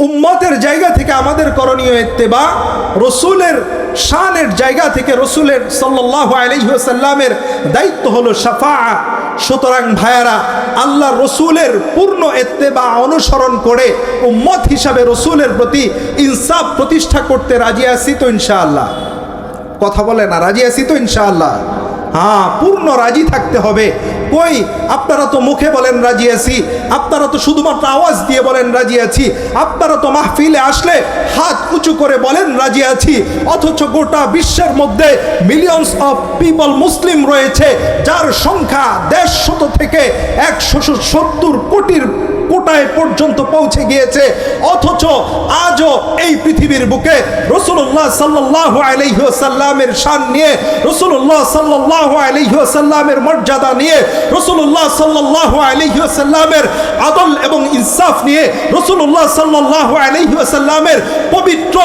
উম্মতের জায়গা থেকে আমাদের করণীয় ইত্তেবা, রসুলের শানের জায়গা থেকে রসুলের সাল্লাল্লাহু আলাইহি ওয়াসাল্লামের দায়িত্ব হলো শাফাআ। সুতরাং ভাইয়ারা, আল্লাহ রসুলের পূর্ণ ইত্তেবা অনুসরণ করে উম্মত হিসাবে রসুলের প্রতি ইনসাফ প্রতিষ্ঠা করতে রাজি আছি তো ইনশাআল্লাহ? কথা বলে না, রাজি আছি তো ইনশাআল্লাহ? হ্যাঁ, পূর্ণ রাজি থাকতে হবে। কই আপনারা তো মুখে বলেন রাজি আছি, আপনারা তো শুধুমাত্র আওয়াজ দিয়ে বলেন রাজি আছি, আপনারা তো মাহফিলে আসলে হাত উঁচু করে বলেন রাজি আছি, অথচ গোটা বিশ্বের মধ্যে মিলিয়নস অফ পিপল মুসলিম রয়েছে, যার সংখ্যা 150 থেকে 170 কোটির কোটায় পর্যন্ত পৌঁছে গিয়েছে। অথচ আজও এই পৃথিবীর বুকে রাসূলুল্লাহ সাল্লাল্লাহু আলাইহি ওয়াসাল্লামের শান নিয়ে, রাসূলুল্লাহ সাল্লাল্লাহু আলাইহি ওয়াসাল্লামের মর্যাদা নিয়ে, রাসূলুল্লাহ সাল্লাল্লাহু আলাইহি ওয়াসাল্লামের আদল এবং ইনসাফ নিয়ে, রাসূলুল্লাহ সাল্লাল্লাহু আলাইহি ওয়াসাল্লামের পবিত্র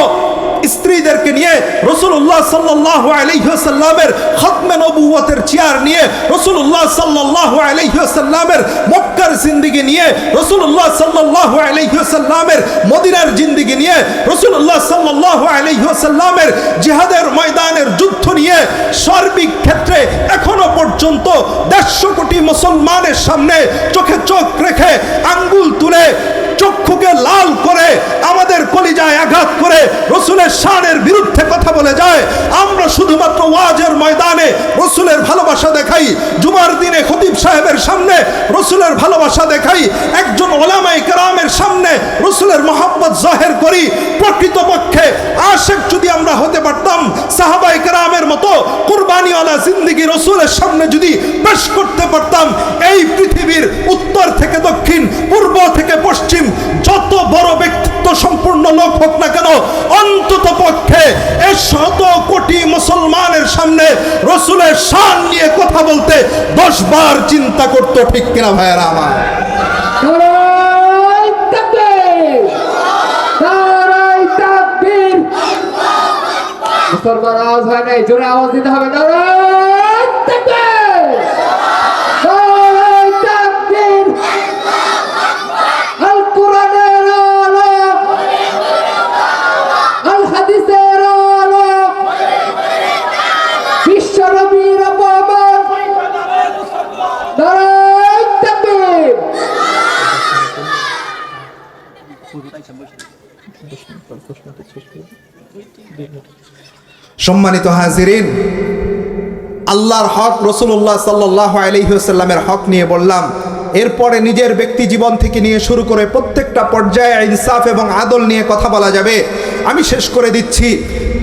স্ত্রীদেরকে নিয়ে, রাসূলুল্লাহ সাল্লাল্লাহু আলাইহি ওয়াসাল্লামের খতমে নবুয়তের চেয়ার নিয়ে, রাসূলুল্লাহ সাল্লাল্লাহু আলাইহি ওয়াসাল্লামের মক্কার জিন্দেগি নিয়ে, রাসূলুল্লাহ সাল্লাল্লাহু আলাইহি ওয়াসাল্লামের মদিনার জিন্দেগি নিয়ে, রাসূলুল্লাহ সাল্লাল্লাহু আলাইহি ওয়াসাল্লামের জিহাদের ময়দানের যুদ্ধ নিয়ে, সার্বিক ক্ষেত্রে এখনো পর্যন্ত 150 কোটি মুসলমানের সামনে চোখে চোখ রেখে আঙ্গুল তুলে চক্ষুকে লাল করে আমাদের কলিজায় আঘাত করে রসুলের শানের বিরুদ্ধে কথা বলে যায়। আমরা শুধুমাত্র ওয়াজের ময়দানে রসুলের ভালোবাসা দেখাই, জুমার দিনে খতিব সাহেবের সামনে রসুলের ভালোবাসা দেখাই, একজন ওলামায়ে কেরামের সামনে রসুলের মহব্বত জাহের করি। প্রকৃতপক্ষে আশিক যদি আমরা হতে পারতাম, সাহাবায়ে কেরামের মতো কুরবানিওয়ালা জিন্দেগি রসুলের সামনে যদি পেশ করতে পারতাম, এই পৃথিবীর উত্তর থেকে দক্ষিণ, পূর্ব থেকে পশ্চিম যত বড় ব্যক্তিত্ব সম্পূর্ণ লোক হোক না কেন, অন্তত পক্ষে 100 কোটি মুসলমানের সামনে রসুলের শান নিয়ে কথা বলতে 10 বার চিন্তা করতো। ঠিক কিনা ভাইয়েরা আমার? মুসলমান আওয়াজ হয় নাই, জোরে আওয়াজ দিতে হবে। সম্মানিত হাজিরিন, আল্লাহর হক, রাসূলুল্লাহ সাল্লাল্লাহু আলাইহি ওয়াসাল্লামের হক নিয়ে বললাম। এরপরে নিজের ব্যক্তি জীবন থেকে নিয়ে শুরু করে প্রত্যেকটা পর্যায়ে ইনসাফ এবং আদল নিয়ে কথা বলা যাবে। আমি শেষ করে দিচ্ছি,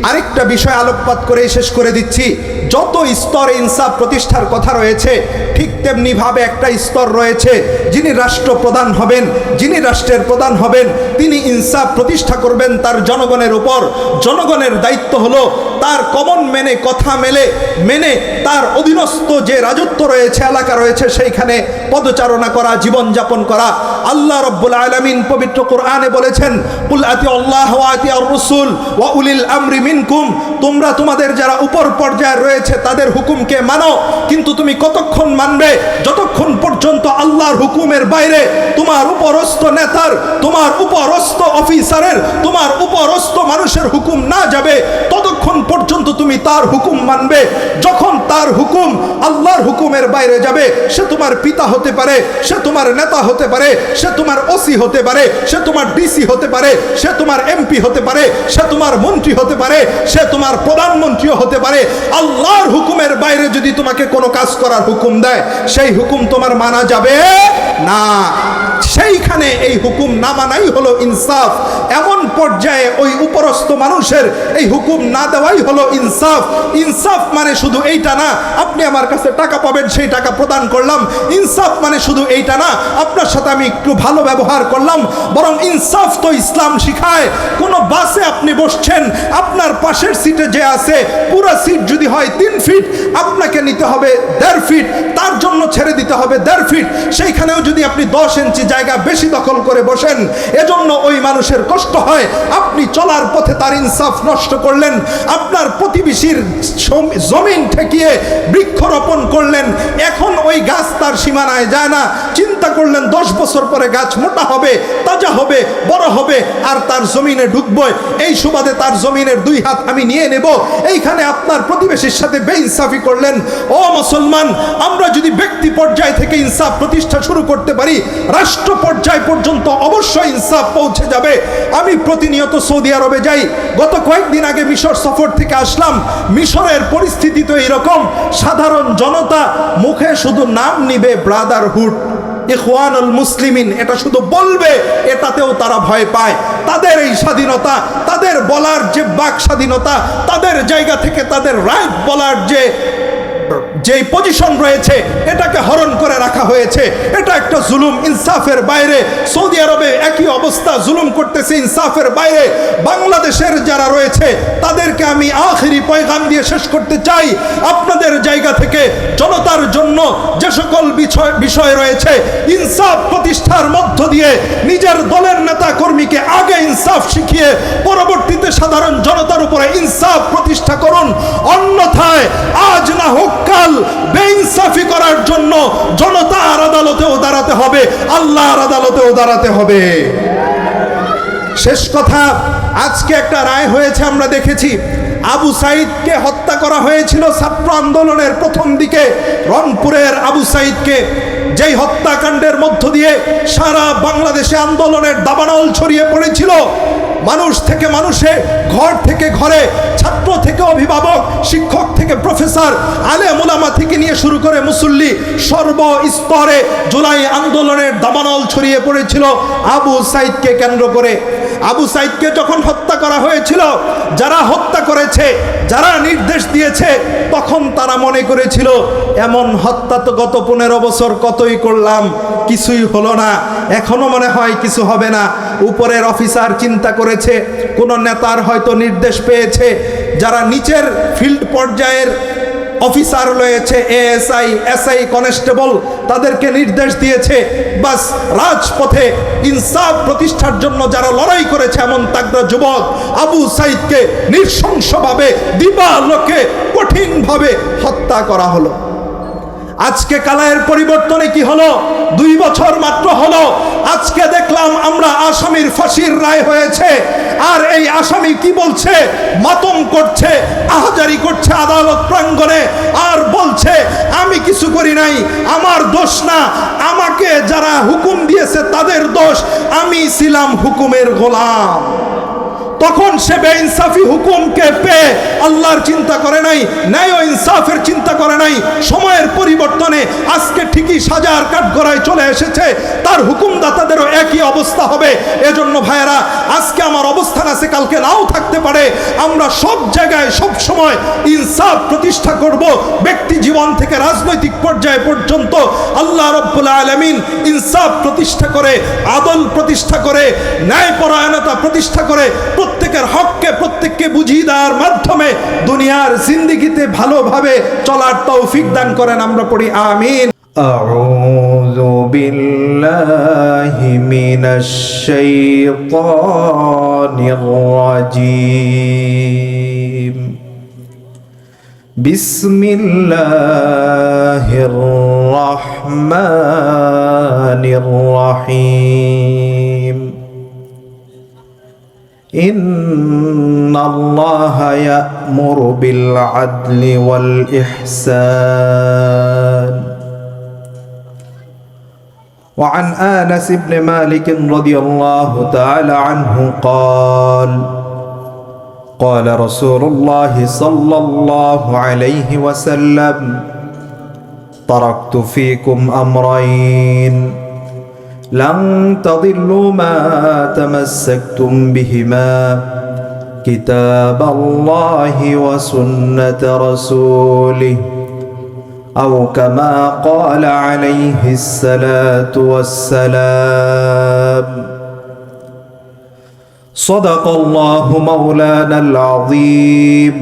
আরেকটা বিষয় আলোকপাত করে শেষ করে দিচ্ছি। যত স্তরে ইনসাফ প্রতিষ্ঠার কথা রয়েছে, ঠিক তেমনিভাবে একটা স্তর রয়েছে, যিনি রাষ্ট্রপ্রধান হবেন, যিনি রাষ্ট্রের প্রধান হবেন, তিনি ইনসাফ প্রতিষ্ঠা করবেন তার জনগণের উপর। জনগণের দায়িত্ব হলো তার কমন মেনে, কথা মেনে তার অধীনস্থ যে রাজত্ব রয়েছে, এলাকা রয়েছে, সেইখানে পদচারণা করা, জীবনযাপন করা। আল্লাহ রাব্বুল আলামিন পবিত্র কোরআনে বলেছেন, কুল আতিউল্লাহ ওয়া আতিউর রাসূল ওয়া উলিল আমরি মিনকুম, তোমরা তোমাদের যারা উপর পর্যায়ে রয়েছে তাদের হুকুমকে মানো। কিন্তু তুমি কতক্ষণ মানবে? যতক্ষণ পর্যন্ত আল্লাহর হুকুমের বাইরে তোমার উপরস্থ নেতার, তোমার উপরস্থ অফিসারের, তোমার উপরস্থ মানুষের হুকুম না যাবে, ততক্ষণ পর্যন্ত তুমি তার হুকুম মানবে। যখন তার হুকুম আল্লাহর হুকুমের বাইরে যাবে, সে তোমার পিতা হতে পারে, সে তোমার নেতা হতে পারে, সে তোমার ওসি হতে পারে, সে তোমার ডিসি হতে পারে, সে তোমার এমপি হতে পারে, সে তোমার মন্ত্রী হতে পারে, সে তোমার প্রধানমন্ত্রীও হতে পারে। আল্লাহর হুকুমের বাইরে যদি তোমাকে কোনো কাজ করার হুকুম দেয়, সেই হুকুম তোমার মানা যাবে না। সেইখানে এই হুকুম না মানাই হলো ইনসাফ। এমন পর্যায়ে ওই উপরস্থ মানুষের এই হুকুম না দেওয়াই হলো ইনসাফ। ইনসাফ মানে শুধু এইটা না, আপনি আমার কাছে টাকা পাবেন, সেই টাকা প্রদান করলাম। ইনসাফ মানে শুধু এইটা না, আপনার সাথে আমি একটু ভালো ব্যবহার করলাম। বরং ইনসাফ তো ইসলাম শিখায়, কোনো বাসে আপনি বসছেন, আপনার পাশের সিটে যে আছে, পুরো সিট যদি হয় 3 ফিট, আপনাকে নিতে হবে 1.5 ফিট, তার জন্য ছেড়ে দিতে হবে 1.5 ফিট। সেইখানেও যদি আপনি 10 ইঞ্চি জায়গা বেশি দখল করে বসেন, এজন্য ওই মানুষের কষ্ট হয়। আপনি চলার পথে তার ইনসাফ নষ্ট করলেন, আপনার প্রতিবেশীর জমিন ঠেকিয়ে বৃক্ষরোপণ করলেন, এখন ওই গাছ তার সীমানায় জানায় যায় না। চিন্তা করলেন 10 বছর পরে গাছ মোটা হবে, তাজা হবে, বড় হবে, আর তার জমিনে ঢুকবো, এই সুবাদে তার জমিনের 2 হাত আমি নিয়ে নেব। এইখানে আপনার প্রতিবেশীর সাথে বেইনসাফি করলেন। ও মুসলমান, আমরা যদি ব্যক্তি পর্যায় থেকে ইনসাফ প্রতিষ্ঠা শুরু করতে পারি, রাষ্ট্র পর্যায় পর্যন্ত অবশ্যই ইনসাফ পৌঁছে যাবে। আমি প্রতিনিয়ত সৌদি আরবে যাই। গত কয়েকদিন আগে মিশর সফর থেকে আসলাম। মিশরের পরিস্থিতি তো এইরকম, সাধারণ জনতা মুখে শুধু নাম নিবে ব্রাদারহুড, ইখওয়ানুল মুসলিমিন, এটা শুধু বলবে, এটাতেও তারা ভয় পায়। তাদের এই স্বাধীনতা, তাদের বলার যে বাক স্বাধীনতা, তাদের জায়গা থেকে তাদের রাইট বলার যেই পজিশন রয়েছে, এটাকে হরণ করে রাখা হয়েছে। এটা একটা জুলুম, ইনসাফের বাইরে। সৌদি আরবে একই অবস্থা, জুলুম করতেছে ইনসাফের বাইরে। বাংলাদেশের যারা রয়েছে তাদেরকে আমি আখিরি পয়গাম দিয়ে শেষ করতে চাই, আপনাদের জায়গা থেকে জনতার জন্য যে সকল বিষয় রয়েছে, ইনসাফ প্রতিষ্ঠার মধ্য দিয়ে নিজের দলের নেতা কর্মীকে আগে ইনসাফ শিখিয়ে পরবর্তীতে সাধারণ জনতার উপরে ইনসাফ প্রতিষ্ঠা করুন। অন্যথায় আজ না হোক কাল বেইনসাফি করার জন্য জনতার আদালতেও দাঁড়াতে হবে, আল্লাহর আদালতেও দাঁড়াতে হবে। শেষ কথা, আজকে একটা রায় হয়েছে, আমরা দেখেছি। আবু সাইদকে হত্যা করা হয়েছিল ছাত্র আন্দোলনের প্রথম দিকে, রংপুরের আবু সাইদকে, যেই হত্যাকাণ্ডের মধ্য দিয়ে সারা বাংলাদেশে আন্দোলনের দাবানল ছড়িয়ে পড়েছিল। মানুষ থেকে মানুষে, ঘর থেকে ঘরে, ছাত্র থেকে অভিভাবক, শিক্ষক থেকে প্রফেসর, আলেম ওলামা থেকে নিয়ে শুরু করে মুসল্লি, সর্বস্তরে জুলাই আন্দোলনের দাবানল ছড়িয়ে পড়েছিল আবু সাইদকে কেন্দ্র করে। আবু সাইদকে যখন হত্যা করা হয়েছিল, যারা হত্যা করেছে, যারা নির্দেশ দিয়েছে, তখন তারা মনে করেছিল এমন হত্যা তো গত 15 বছর কতই করলাম, কিছুই হলো না, এখনো মনে হয় কিছু হবে না। উপরের অফিসার চিন্তা করেছে, কোন নেতার হয়তো নির্দেশ পেয়েছে, যারা নিচের ফিল্ড পর্যায়ের অফিসার রয়েছে, এএসআই, এসআই, কনস্টেবল, তাদেরকে নির্দেশ দিয়েছে। বাস রাজপথে ইনসাফ প্রতিষ্ঠার জন্য যারা লড়াই করেছে, এমন তাগড়া যুবক আবু সাইদকে নৃশংসভাবে দিবালোকে কঠিনভাবে হত্যা করা হলো। আজকে কালায়ের পরিবর্তনে কি হলো? 2 বছর মাত্র হলো। আজকে দেখলাম আমরা আসামির ফাঁসির রায় হয়েছে, আর এই আসামি কি বলছে? মাতম করছে, আহাজারি করছে আদালত প্রাঙ্গণে, আর বলছে আমি কিছু করি নাই, আমার দোষ না, আমাকে যারা হুকুম দিয়েছে তাদের দোষ, আমি ছিলাম হুকুমের গোলাম। তখন সে বেইনসাফি হুকুমকে পেয়ে আল্লাহর চিন্তা করে নাই, ন্যায় ও ইনসাফের চিন্তা করে নাই। সময়ের পরিবর্তনে আজকে ঠিকই সাজার কাঠগড়ায় চলে এসেছে, তার হুকুমদাতাদেরও একই অবস্থা হবে। এজন্য ভাইয়েরা, আজকে আমার অবস্থান আছে, কালকে নাও থাকতে পারে। আমরা সব জায়গায় সব সময় ইনসাফ প্রতিষ্ঠা করব, ব্যক্তি জীবন থেকে রাজনৈতিক পর্যায় পর্যন্ত। আল্লাহ রাব্বুল আলামিন ইনসাফ প্রতিষ্ঠা করে, আদল প্রতিষ্ঠা করে, ন্যায়পরায়ণতা প্রতিষ্ঠা করে, প্রত্যেকের হককে প্রত্যেককে বুঝিয়ে দেওয়ার মাধ্যমে দুনিয়ার জিন্দেগিতে ভালোভাবে চলার তৌফিক দান করেন। আমরা পড়ি আমিন। আউযু বিল্লাহি মিনাশ শাইতানির রাজীম। বিসমিল্লাহির রাহমানির রাহিম। إن الله يأمر بالعدل والإحسان. وعن أنس بن مالك رضي الله تعالى عنه قال قال رسول الله صلى الله عليه وسلم تركت فيكم أمرين لن تضلوا ما تمسكتم بهما كتاب الله وسنة رسوله أو كما قال عليه الصلاة والسلام. صدق الله مولانا العظيم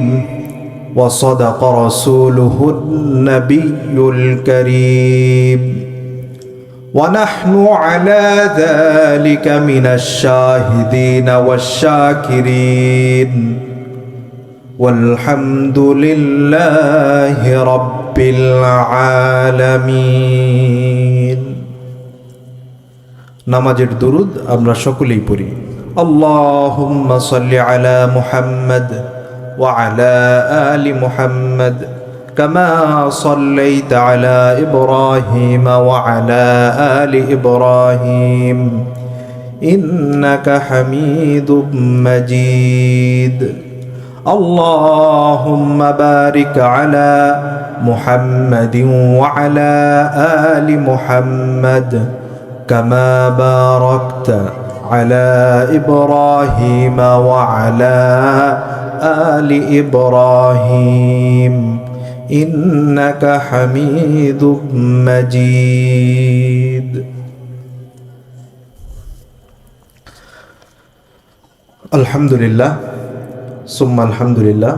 وصدق رسوله النبي الكريم ونحن على ذلك من الشاهدين والشاكرين والحمد لله رب العالمين. নামাজের দুরুদ আমরা সকলেই পড়ি। আল্লাহুম্মা সাল্লি আলা মুহাম্মদ ওয়া আলা আলি মুহাম্মদ কামা সাল্লাইতা আলা ইব্রাহিম ওয়া আলা আলি ইব্রাহিম ইন্নাকা হামিদুম মাজিদ। আল্লাহুম্মা বারিক আলা মুহাম্মাদিন ওয়া আলা আলি মুহাম্মদ كما باركت على إبراهيم وعلى آل إبراهيم إنك حميد مجيد। الحمد لله ثم الحمد لله।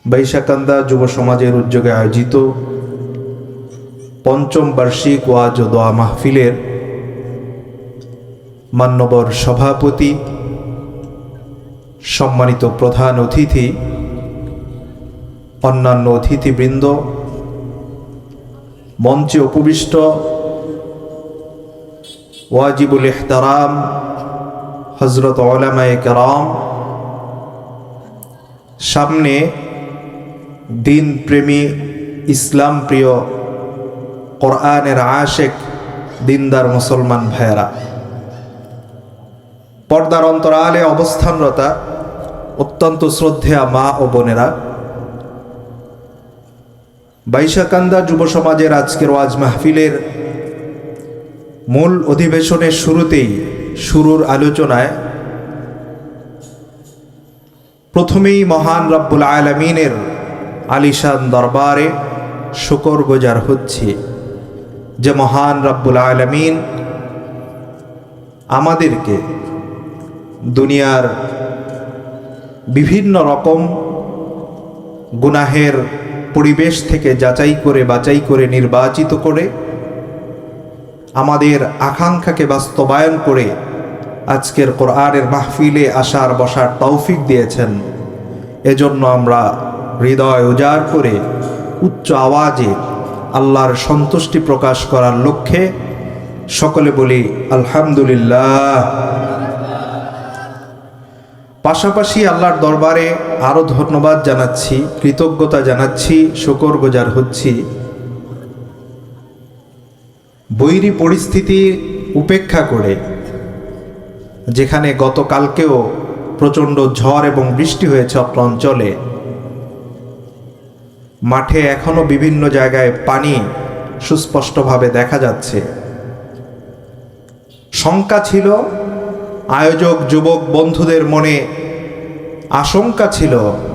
বাইশাকান্দা যুব সমাজের উদ্যোগে আয়োজিত পঞ্চম বার্ষিক ওয়াজ ও দোয়া মাহফিলের মান্যবর সভাপতি, সম্মানিত প্রধান অতিথি, অন্যান্য অতিথিবৃন্দ, মঞ্চে উপবিষ্ট ওয়াজিবুল ইহতারাম হযরত উলামায়ে কেরাম, সামনে দিন প্রেমী, ইসলাম প্রিয়, কোরআনের আশেক দিনদার মুসলমান ভাইয়েরা, পর্দার অন্তরালে অবস্থানরতা অত্যন্ত শ্রদ্ধেয়া মা ও বোনেরা, বাইশাকান্দা যুব সমাজের আজকের ওয়াজ মাহফিলের মূল অধিবেশনের শুরুতেই, শুরুর আলোচনায় প্রথমেই মহান রব্বুল আলামিনের আলিশান দরবারে শুকরগুজার হচ্ছি যে মহান রব্বুল আলামিন আমাদেরকে দুনিয়ার বিভিন্ন রকম গুনাহের পরিবেশ থেকে যাচাই করে বাছাই করে নির্বাচিত করে আমাদের আকাঙ্ক্ষাকে বাস্তবায়ন করে আজকের কোরআনের মাহফিলে আসার বসার তৌফিক দিয়েছেন। এজন্য আমরা হৃদয় উজাড় করে উচ্চ আওয়াজে আল্লাহর সন্তুষ্টি প্রকাশ করার লক্ষ্যে সকলে বলি আলহামদুলিল্লাহ। পাশাপাশি আল্লাহর দরবারে আরও ধন্যবাদ জানাচ্ছি, কৃতজ্ঞতা জানাচ্ছি, শুকরগুজার হচ্ছি বৈরী পরিস্থিতি উপেক্ষা করে, যেখানে গতকালকেও প্রচণ্ড ঝড় এবং বৃষ্টি হয়েছে অত্র অঞ্চলে, মাঠে এখনো বিভিন্ন জায়গায় পানি সুস্পষ্টভাবে দেখা যাচ্ছে। শঙ্কা ছিল, আয়োজক যুবক বন্ধুদের মনে আশঙ্কা ছিল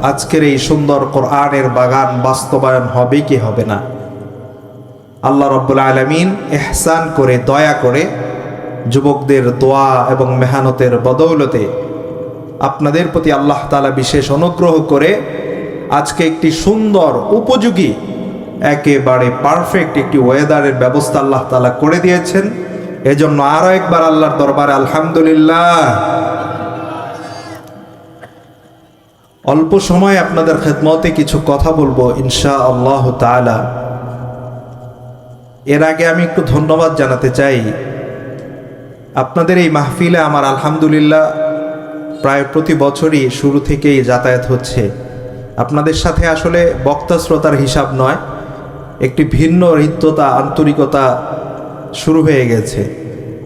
আজকের এই সুন্দর কোরআনের বাগান বাস্তবায়ন হবে কি হবে না। আল্লাহ রাব্বুল আলামিন ইহসান করে, দয়া করে যুবকদের দোয়া এবং মেহনতের বদৌলতে আপনাদের প্রতি আল্লাহ তাআলা বিশেষ অনুগ্রহ করে আজকে একটি সুন্দর, উপযোগী, একেবারে পারফেক্ট একটি ওয়েদারের ব্যবস্থা আল্লাহ তাআলা করে দিয়েছেন। এজন্য আরো একবার আল্লাহর দরবারে আলহামদুলিল্লাহ। অল্প সময় আপনাদের খেদমতে কিছু কথা বলবো ইনশাআল্লাহ তাআলা। এর আগে আমি একটু ধন্যবাদ জানাতে চাই। আপনাদের এই মাহফিলে আমার আলহামদুলিল্লাহ প্রায় প্রতি বছরই শুরু থেকেই যাতায়াত হচ্ছে। আপনাদের সাথে আসলে বক্তা শ্রোতার হিসাব নয়, একটি ভিন্ন হৃদ্যতা, আন্তরিকতা শুরু হয়ে গেছে।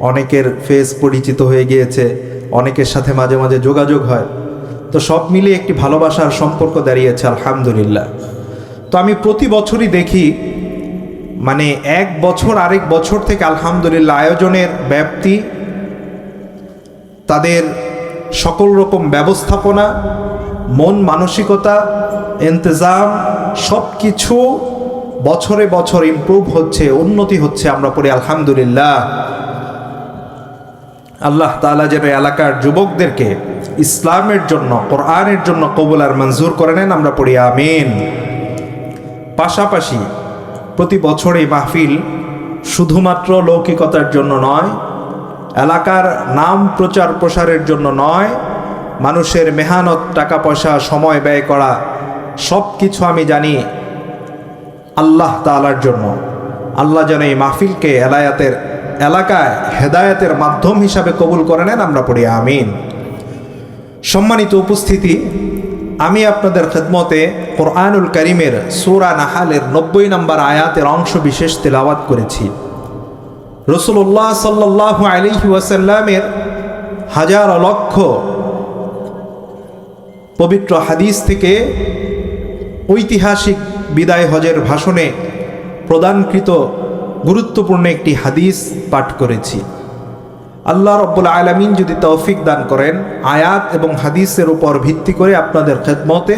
অনেকের ফেস পরিচিত হয়ে গিয়েছে, অনেকের সাথে মাঝে মাঝে যোগাযোগ হয়, তো সব মিলিয়ে একটি ভালোবাসার সম্পর্ক দাঁড়িয়েছে আলহামদুলিল্লাহ। তো আমি প্রতি বছরই দেখি, মানে এক বছর আরেক বছর থেকে আলহামদুলিল্লাহ আয়োজনের ব্যাপ্তি, তাদের সকল রকম ব্যবস্থাপনা, মন মানসিকতা, ইন্তজাম, সব কিছু বছরে বছর ইমপ্রুভ হচ্ছে, উন্নতি হচ্ছে। আমরা পড়ি আলহামদুলিল্লাহ। আল্লাহ তাআলা যেন এলাকার যুবকদেরকে ইসলামের জন্য, কোরআনের জন্য কবুল আর মঞ্জুর করে নেন, আমরা পড়ি আমিন। পাশাপাশি প্রতি বছর এই মাহফিল শুধুমাত্র লৌকিকতার জন্য নয়, এলাকার নাম প্রচার প্রসারের জন্য নয়, মানুষের মেহনত, টাকা পয়সা, সময় ব্যয় করা, সব কিছু আমি জানি আল্লাহ তাআলার জন্য। আল্লাহ যেন এই মাহফিলকে এলাকায় হেদায়েতের মাধ্যম হিসাবে কবুল করে নেন, আমরা পড়ি আমিন। সম্মানিত উপস্থিতি, আমি আপনাদের খেদমতে কোরআনুল কারীমের সূরা নাহালের 90 নম্বর আয়াতের অংশ বিশেষ তেলাওয়াত করেছি। রাসূলুল্লাহ সাল্লাল্লাহু আলাইহি ওয়াসাল্লামের হাজার লক্ষ পবিত্র হাদিস থেকে ঐতিহাসিক বিদায় হজের ভাষণে প্রদানকৃত গুরুত্বপূর্ণ একটি হাদিস পাঠ করেছি। আল্লাহ রাব্বুল আলামিন যদি তৌফিক দান করেন, আয়াত এবং হাদিসের উপর ভিত্তি করে আপনাদের খেদমতে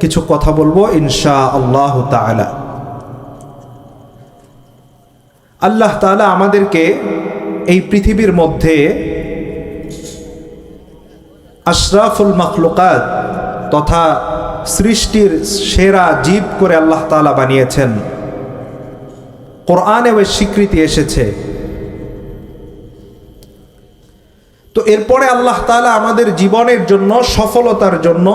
কিছু কথা বলবো ইনশাআল্লাহ তাআলা। আল্লাহ তাআলা আমাদেরকে এই পৃথিবীর মধ্যে আশরাফুল মাখলুকাত তথা সৃষ্টির সেরা জীব করে আল্লাহ তাআলা বানিয়েছেন। কোরআনে ওই স্বীকৃতি এসেছে। তো এরপরে আল্লাহ তাআলা আমাদের জীবনের জন্য, সফলতার জন্য,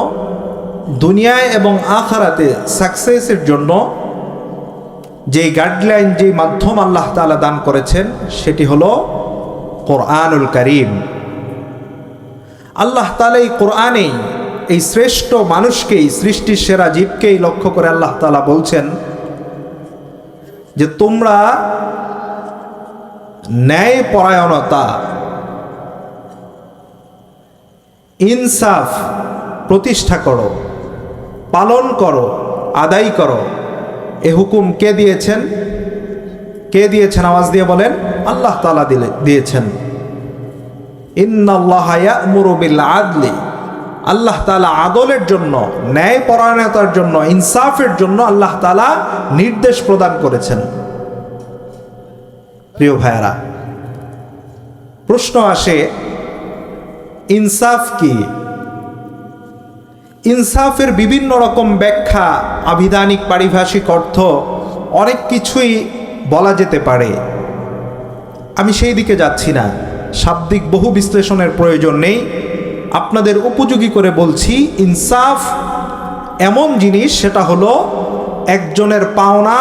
দুনিয়ায় এবং আখিরাতে সাকসেসের জন্য যে গাইডলাইন, যে মাধ্যম আল্লাহ তাআলা দান করেছেন সেটি হলো কোরআনুল কারীম। আল্লাহ তাআলা এই কোরআনেই এই শ্রেষ্ঠ মানুষকেই, সৃষ্টির সেরা জীবকেই লক্ষ্য করে আল্লাহ তাআলা বলছেন যে তোমরা ন্যায় পরায়ণতা, ইনসাফ প্রতিষ্ঠা করো, পালন করো, আদায় করো। এ হুকুম কে দিয়েছেন? কে দিয়েছেন? আওয়াজ দিয়ে বলেন। আল্লাহ তাআলা দিয়েছেন। ইন্নাল্লাহা ইয়া'মুরু বিল আদলি, আল্লাহ তাআলা আদলের জন্য, ন্যায় পরায়ণতার জন্য, ইনসাফের জন্য আল্লাহ তাআলা নির্দেশ প্রদান করেছেন। প্রিয় ভাইয়েরা, প্রশ্ন আসে, ইনসাফ কি? ইনসাফের বিভিন্ন রকম ব্যাখ্যা, আবিধানিক পারিভাষিক অর্থ অনেক কিছুই বলা যেতে পারে। আমি সেই দিকে যাচ্ছি না, শাব্দিক বহু বিশ্লেষণের প্রয়োজন নেই। আপনাদের উপযোগী করে বলছি, ইনসাফ এমন জিনিস, সেটা হলো একজনের পাওনা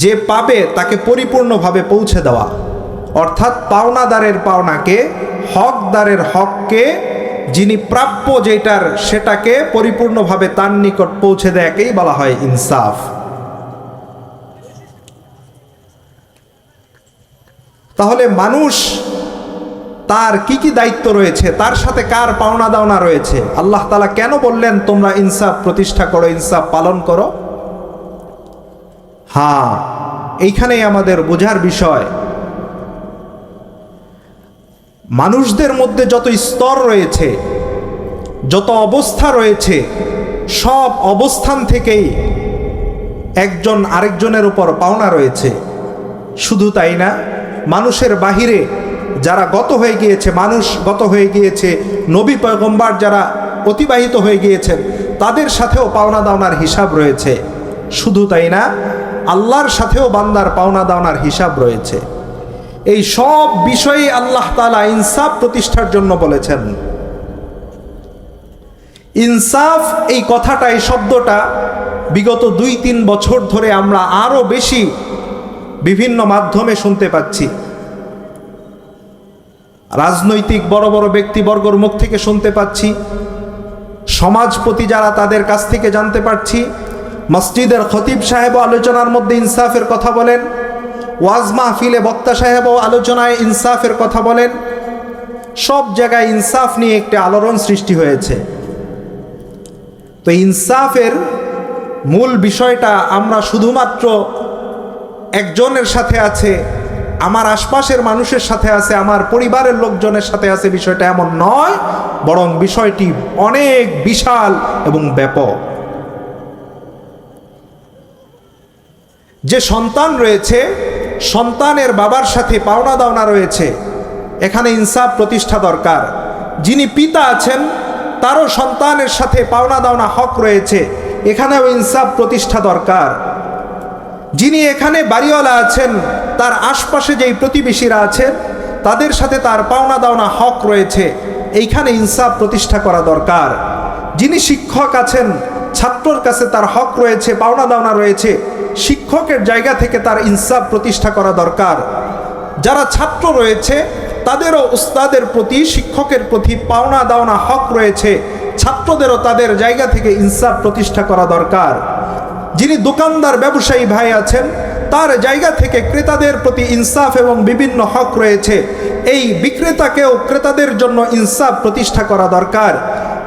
যে পাবে তাকে পরিপূর্ণভাবে পৌঁছে দেওয়া। অর্থাৎ পাওনাদারের পাওনাকে, হকদারের হককে, যিনি প্রাপ্য যেটার সেটাকে পরিপূর্ণভাবে তার নিকট পৌঁছে দেয়াকেই বলা হয় ইনসাফ। তাহলে মানুষ তার কি কি দায়িত্ব রয়েছে, তার সাথে কার পাওনা দাওনা রয়েছে, আল্লাহ তাআলা কেন বললেন তোমরা ইনসাফ প্রতিষ্ঠা করো, ইনসাফ পালন করো? হ্যাঁ, এইখানেই আমাদের বোঝার বিষয়। মানুষদের মধ্যে যত স্তর রয়েছে, যত অবস্থা রয়েছে, সব অবস্থান থেকেই একজন আরেকজনের উপর পাওনা রয়েছে। শুধু তাই না, মানুষের বাহিরে যারা গত হয়ে গিয়েছে, মানুষ গত হয়ে গিয়েছে, নবী পয়গম্বর যারা অতিবাহিত হয়ে গিয়েছেন, তাদের সাথেও পাওনা দাওনার হিসাব রয়েছে। শুধু তাই না, আল্লাহর সাথেও বান্দার পাওনা দাওনার হিসাব রয়েছে। এই সব বিষয়ে আল্লাহ তাআলা ইনসাফ প্রতিষ্ঠার জন্য বলেছেন। ইনসাফ এই কথাটা, এই শব্দটা বিগত 2-3 বছর ধরে আমরা আরো বেশি বিভিন্ন মাধ্যমে শুনতে পাচ্ছি। রাজনৈতিক বড় বড় ব্যক্তিবর্গর মুখ থেকে শুনতে পাচ্ছি, সমাজপতি যারা, তাদের কাছ থেকে জানতে পারছি, মসজিদের খতিব সাহেবও আলোচনার মধ্যে ইনসাফের কথা বলেন, ওয়াজ মাহফিলে বক্তা সাহেবও আলোচনায় ইনসাফের কথা বলেন। সব জায়গায় ইনসাফ নিয়ে একটি আলোড়ন সৃষ্টি হয়েছে। তো ইনসাফের মূল বিষয়টা আমরা শুধুমাত্র একজনের সাথে আছে, আমার আশপাশের মানুষের সাথে আছে, আমার পরিবারের লোকজনের সাথে আছে, বিষয়টা এমন নয়, বরং বিষয়টি অনেক বিশাল এবং ব্যাপক। যে সন্তান রয়েছে, সন্তানের বাবার সাথে পাওনা দাওনা রয়েছে, এখানে ইনসাফ প্রতিষ্ঠা দরকার। যিনি পিতা আছেন, তারও সন্তানের সাথে পাওনা দাওনা হক রয়েছে, এখানেও ইনসাফ প্রতিষ্ঠা দরকার। যিনি এখানে বাড়িওয়ালা আছেন, তার আশপাশে যেই প্রতিবেশীরা আছেন, তাদের সাথে তার পাওনা দাওনা হক রয়েছে, এইখানে ইনসাফ প্রতিষ্ঠা করা দরকার। যিনি শিক্ষক আছেন, ছাত্রর কাছে তার হক রয়েছে, পাওনা দাওনা রয়েছে, শিক্ষকের জায়গা থেকে তার ইনসাফ প্রতিষ্ঠা করা দরকার। যারা ছাত্র রয়েছে তাদেরও উস্তাদের প্রতি, শিক্ষকের প্রতি পাওনা দাওনা হক রয়েছে, ছাত্রদেরও তাদের জায়গা থেকে ইনসাফ প্রতিষ্ঠা করা দরকার। যিনি দোকানদার ব্যবসায়ী ভাই আছেন তার জায়গা থেকে ক্রেতাদের প্রতি ইনসাফ এবং বিভিন্ন হক রয়েছে, এই বিক্রেতাকেও ক্রেতাদের জন্য ইনসাফ প্রতিষ্ঠা করা দরকার।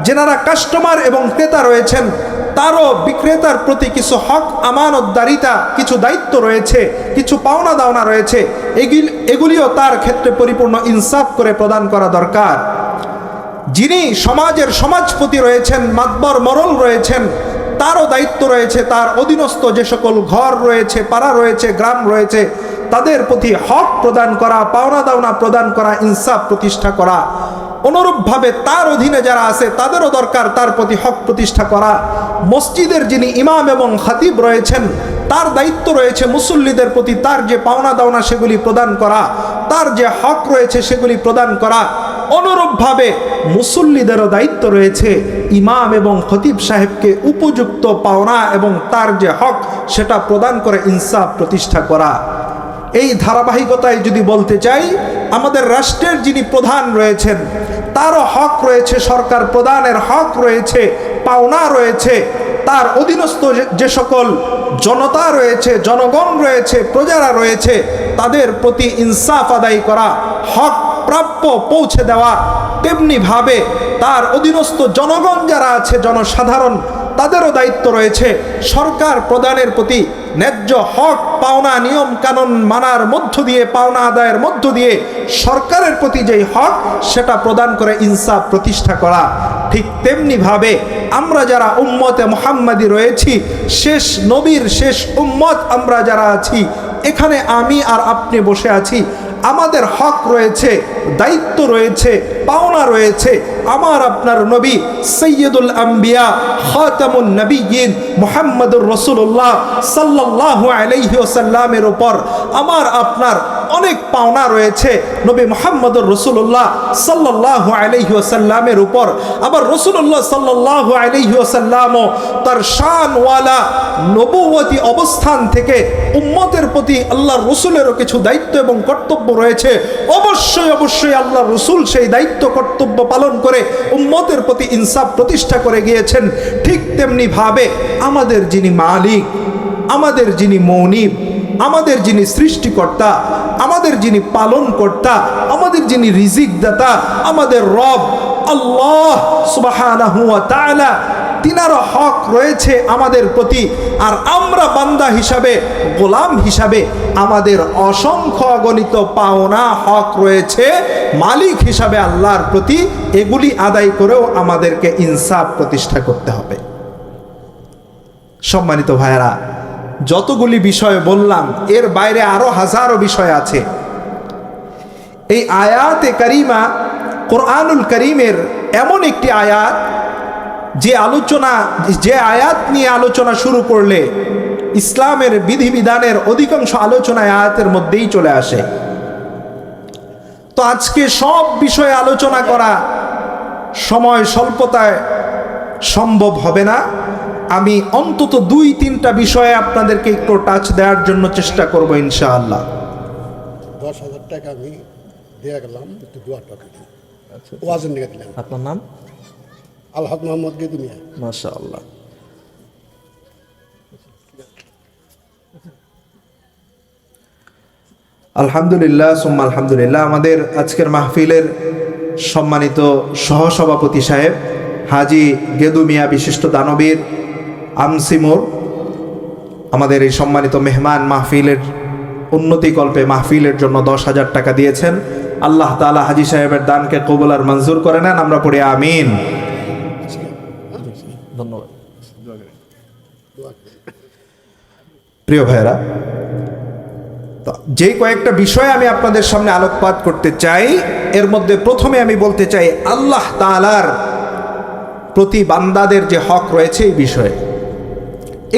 যেনারা কাস্টমার এবং ক্রেতা রয়েছেন তারও বিক্রেতার প্রতি কিছু হক আমানতদারিতা, কিছু দায়িত্ব রয়েছে, কিছু পাওনা দাওনা রয়েছে, এগুলিও তার ক্ষেত্রে পরিপূর্ণ ইনসাফ করে প্রদান করা দরকার। যিনি সমাজের সমাজপতি রয়েছেন, মাতবর মরল রয়েছেন, তারও দায়িত্ব রয়েছে তার অধীনস্থ যে সকল ঘর রয়েছে, পাড়া রয়েছে, গ্রাম রয়েছে, তাদের প্রতি হক প্রদান করা, পাওনা দাওনা প্রদান করা, ইনসাফ প্রতিষ্ঠা করা। অনুরূপভাবে তার অধীনে যারা আছে তাদেরও দরকার তার প্রতি হক প্রতিষ্ঠা করা। মসজিদের যিনি ইমাম এবং খতিব রয়েছেন তার দায়িত্ব রয়েছে মুসল্লিদের প্রতি তার যে পাওনা দাওনা সেগুলি প্রদান করা, তার যে হক রয়েছে সেগুলি প্রদান করা। অনুরূপভাবে মুসল্লিদেরও দায়িত্ব রয়েছে ইমাম এবং খতিব সাহেবকে উপযুক্ত পাওনা এবং তার যে হক সেটা প্রদান করে ইনসাফ প্রতিষ্ঠা করা। এই ধারাবাহিকতায় যদি বলতে চাই, আমাদের রাষ্ট্রের যিনি প্রধান রয়েছেন তারও হক রয়েছে, সরকার প্রদানের হক রয়েছে, পাওনা রয়েছে। তার অধীনস্থ যে সকল জনতা রয়েছে, জনগণ রয়েছে, প্রজারা রয়েছে, তাদের প্রতি ইনসাফ আদায় করা, হক প্রাপ্য পৌঁছে দেওয়া। তেমনিভাবে তার অধীনস্থ জনগণ যারা আছে, জনসাধারণ, তাদেরও দায়িত্ব রয়েছে সরকার প্রদানের প্রতি ন্যায্য হক, পাওনা, নিয়ম কানুন মানার মধ্য দিয়ে, পাওনা আদায়ের মধ্য দিয়ে সরকারের প্রতি যেই হক সেটা প্রদান করে ইনসাফ প্রতিষ্ঠা করা। ঠিক তেমনিভাবে আমরা যারা উম্মতে মুহাম্মাদি রয়েছি, শেষ নবীর শেষ উম্মত আমরা যারা আছি, এখানে আমি আর আপনি বসে আছি, আমাদের হক রয়েছে, দায়িত্ব রয়েছে, পাওনা রয়েছে। আমার আপনার নবী সৈয়দুল আম্বিয়া খাতামুন নবিয়্যিন মুহাম্মদুর রাসূলুল্লাহ সাল্লাল্লাহু আলাইহি ওয়াসাল্লামের উপর আমার আপনার অনেক পাওনা রয়েছে। নবী মুহাম্মদুর রাসূলুল্লাহ সাল্লাল্লাহু আলাইহি ওয়াসাল্লামের উপর আবার রাসূলুল্লাহ সাল্লাল্লাহু আলাইহি ওয়াসাল্লামও তার শানওয়ালা নবুয়তি অবস্থান থেকে উম্মতের প্রতি আল্লাহর রাসূলেরও কিছু দায়িত্ব এবং কর্তব্য রয়েছে। অবশ্যই অবশ্যই আল্লাহর রাসূল সেই দায়িত্ব কর্তব্য পালন করে উম্মতের প্রতি ইনসাফ প্রতিষ্ঠা করে গিয়েছেন। ঠিক তেমনি ভাবে আমাদের যিনি মালিক, আমাদের যিনি মনিব, আমাদের যিনি সৃষ্টিকর্তা, আমাদের যিনি পালনকর্তা, আমাদের যিনি রিজিক দাতা, আমাদের রব আল্লাহ সুবহানাহু ওয়া তাআলা, তিনারও হক রয়েছে আমাদের প্রতি। আর আমরা বান্দা হিসাবে, গোলাম হিসাবে আমাদের অসংখ্য অগণিত পাওনা হক রয়েছে মালিক হিসাবে আল্লাহর প্রতি। এগুলি আদায় করেও আমাদেরকে ইনসাফ প্রতিষ্ঠা করতে হবে। সম্মানিত ভাইয়েরা, যতগুলি বিষয় বললাম এর বাইরে আরো হাজারো বিষয় আছে। এই আয়াতে কারিমা কোরআনুল কারীমের এমন একটি আয়াত যে আয়াত নিয়ে আলোচনা শুরু করলে ইসলামের বিধিবিধানের অধিকাংশ আলোচনা আয়াতের মধ্যেই চলে আসে। তো আজকে সব বিষয়ে আলোচনা করা সময় স্বল্পতায় সম্ভব হবে না। আমি অন্তত 2-3টা বিষয়ে আপনাদেরকে একটু টাচ দেওয়ার জন্য চেষ্টা করব ইনশাআল্লাহ। 10,000 টাকা আমি দিয়ে গেলাম, একটু দোয়া টাকা ওয়াজেন নিয়ে দিলাম। আপনার নাম? আলহাজ মোহাম্মদ গেদু মিয়া। মাশাআল্লাহ। আলহামদুলিল্লাহ সুম্মা আলহামদুলিল্লাহ। আমাদের আজকের মাহফিলের সম্মানিত সহসভাপতি সাহেব হাজি গেদু মিয়া, বিশিষ্ট দানবীর আমসিমোর, আমাদের এই সম্মানিত মেহমান মাহফিলের উন্নতিকল্পে মাহফিলের জন্য 10,000 টাকা দিয়েছেন। আল্লাহ তাআলা হাজি সাহেবের দানকে কবুল আর মঞ্জুর করে নেন। আমরা পড়ি আমিন। ধন্যবাদ। প্রিয় ভাইয়েরা, যে কয়েকটা বিষয় আমি আপনাদের সামনে আলোকপাত করতে চাই, এর মধ্যে প্রথমে আমি বলতে চাই আল্লাহ তাআলার প্রতি বান্দাদের যে হক রয়েছে এই বিষয়ে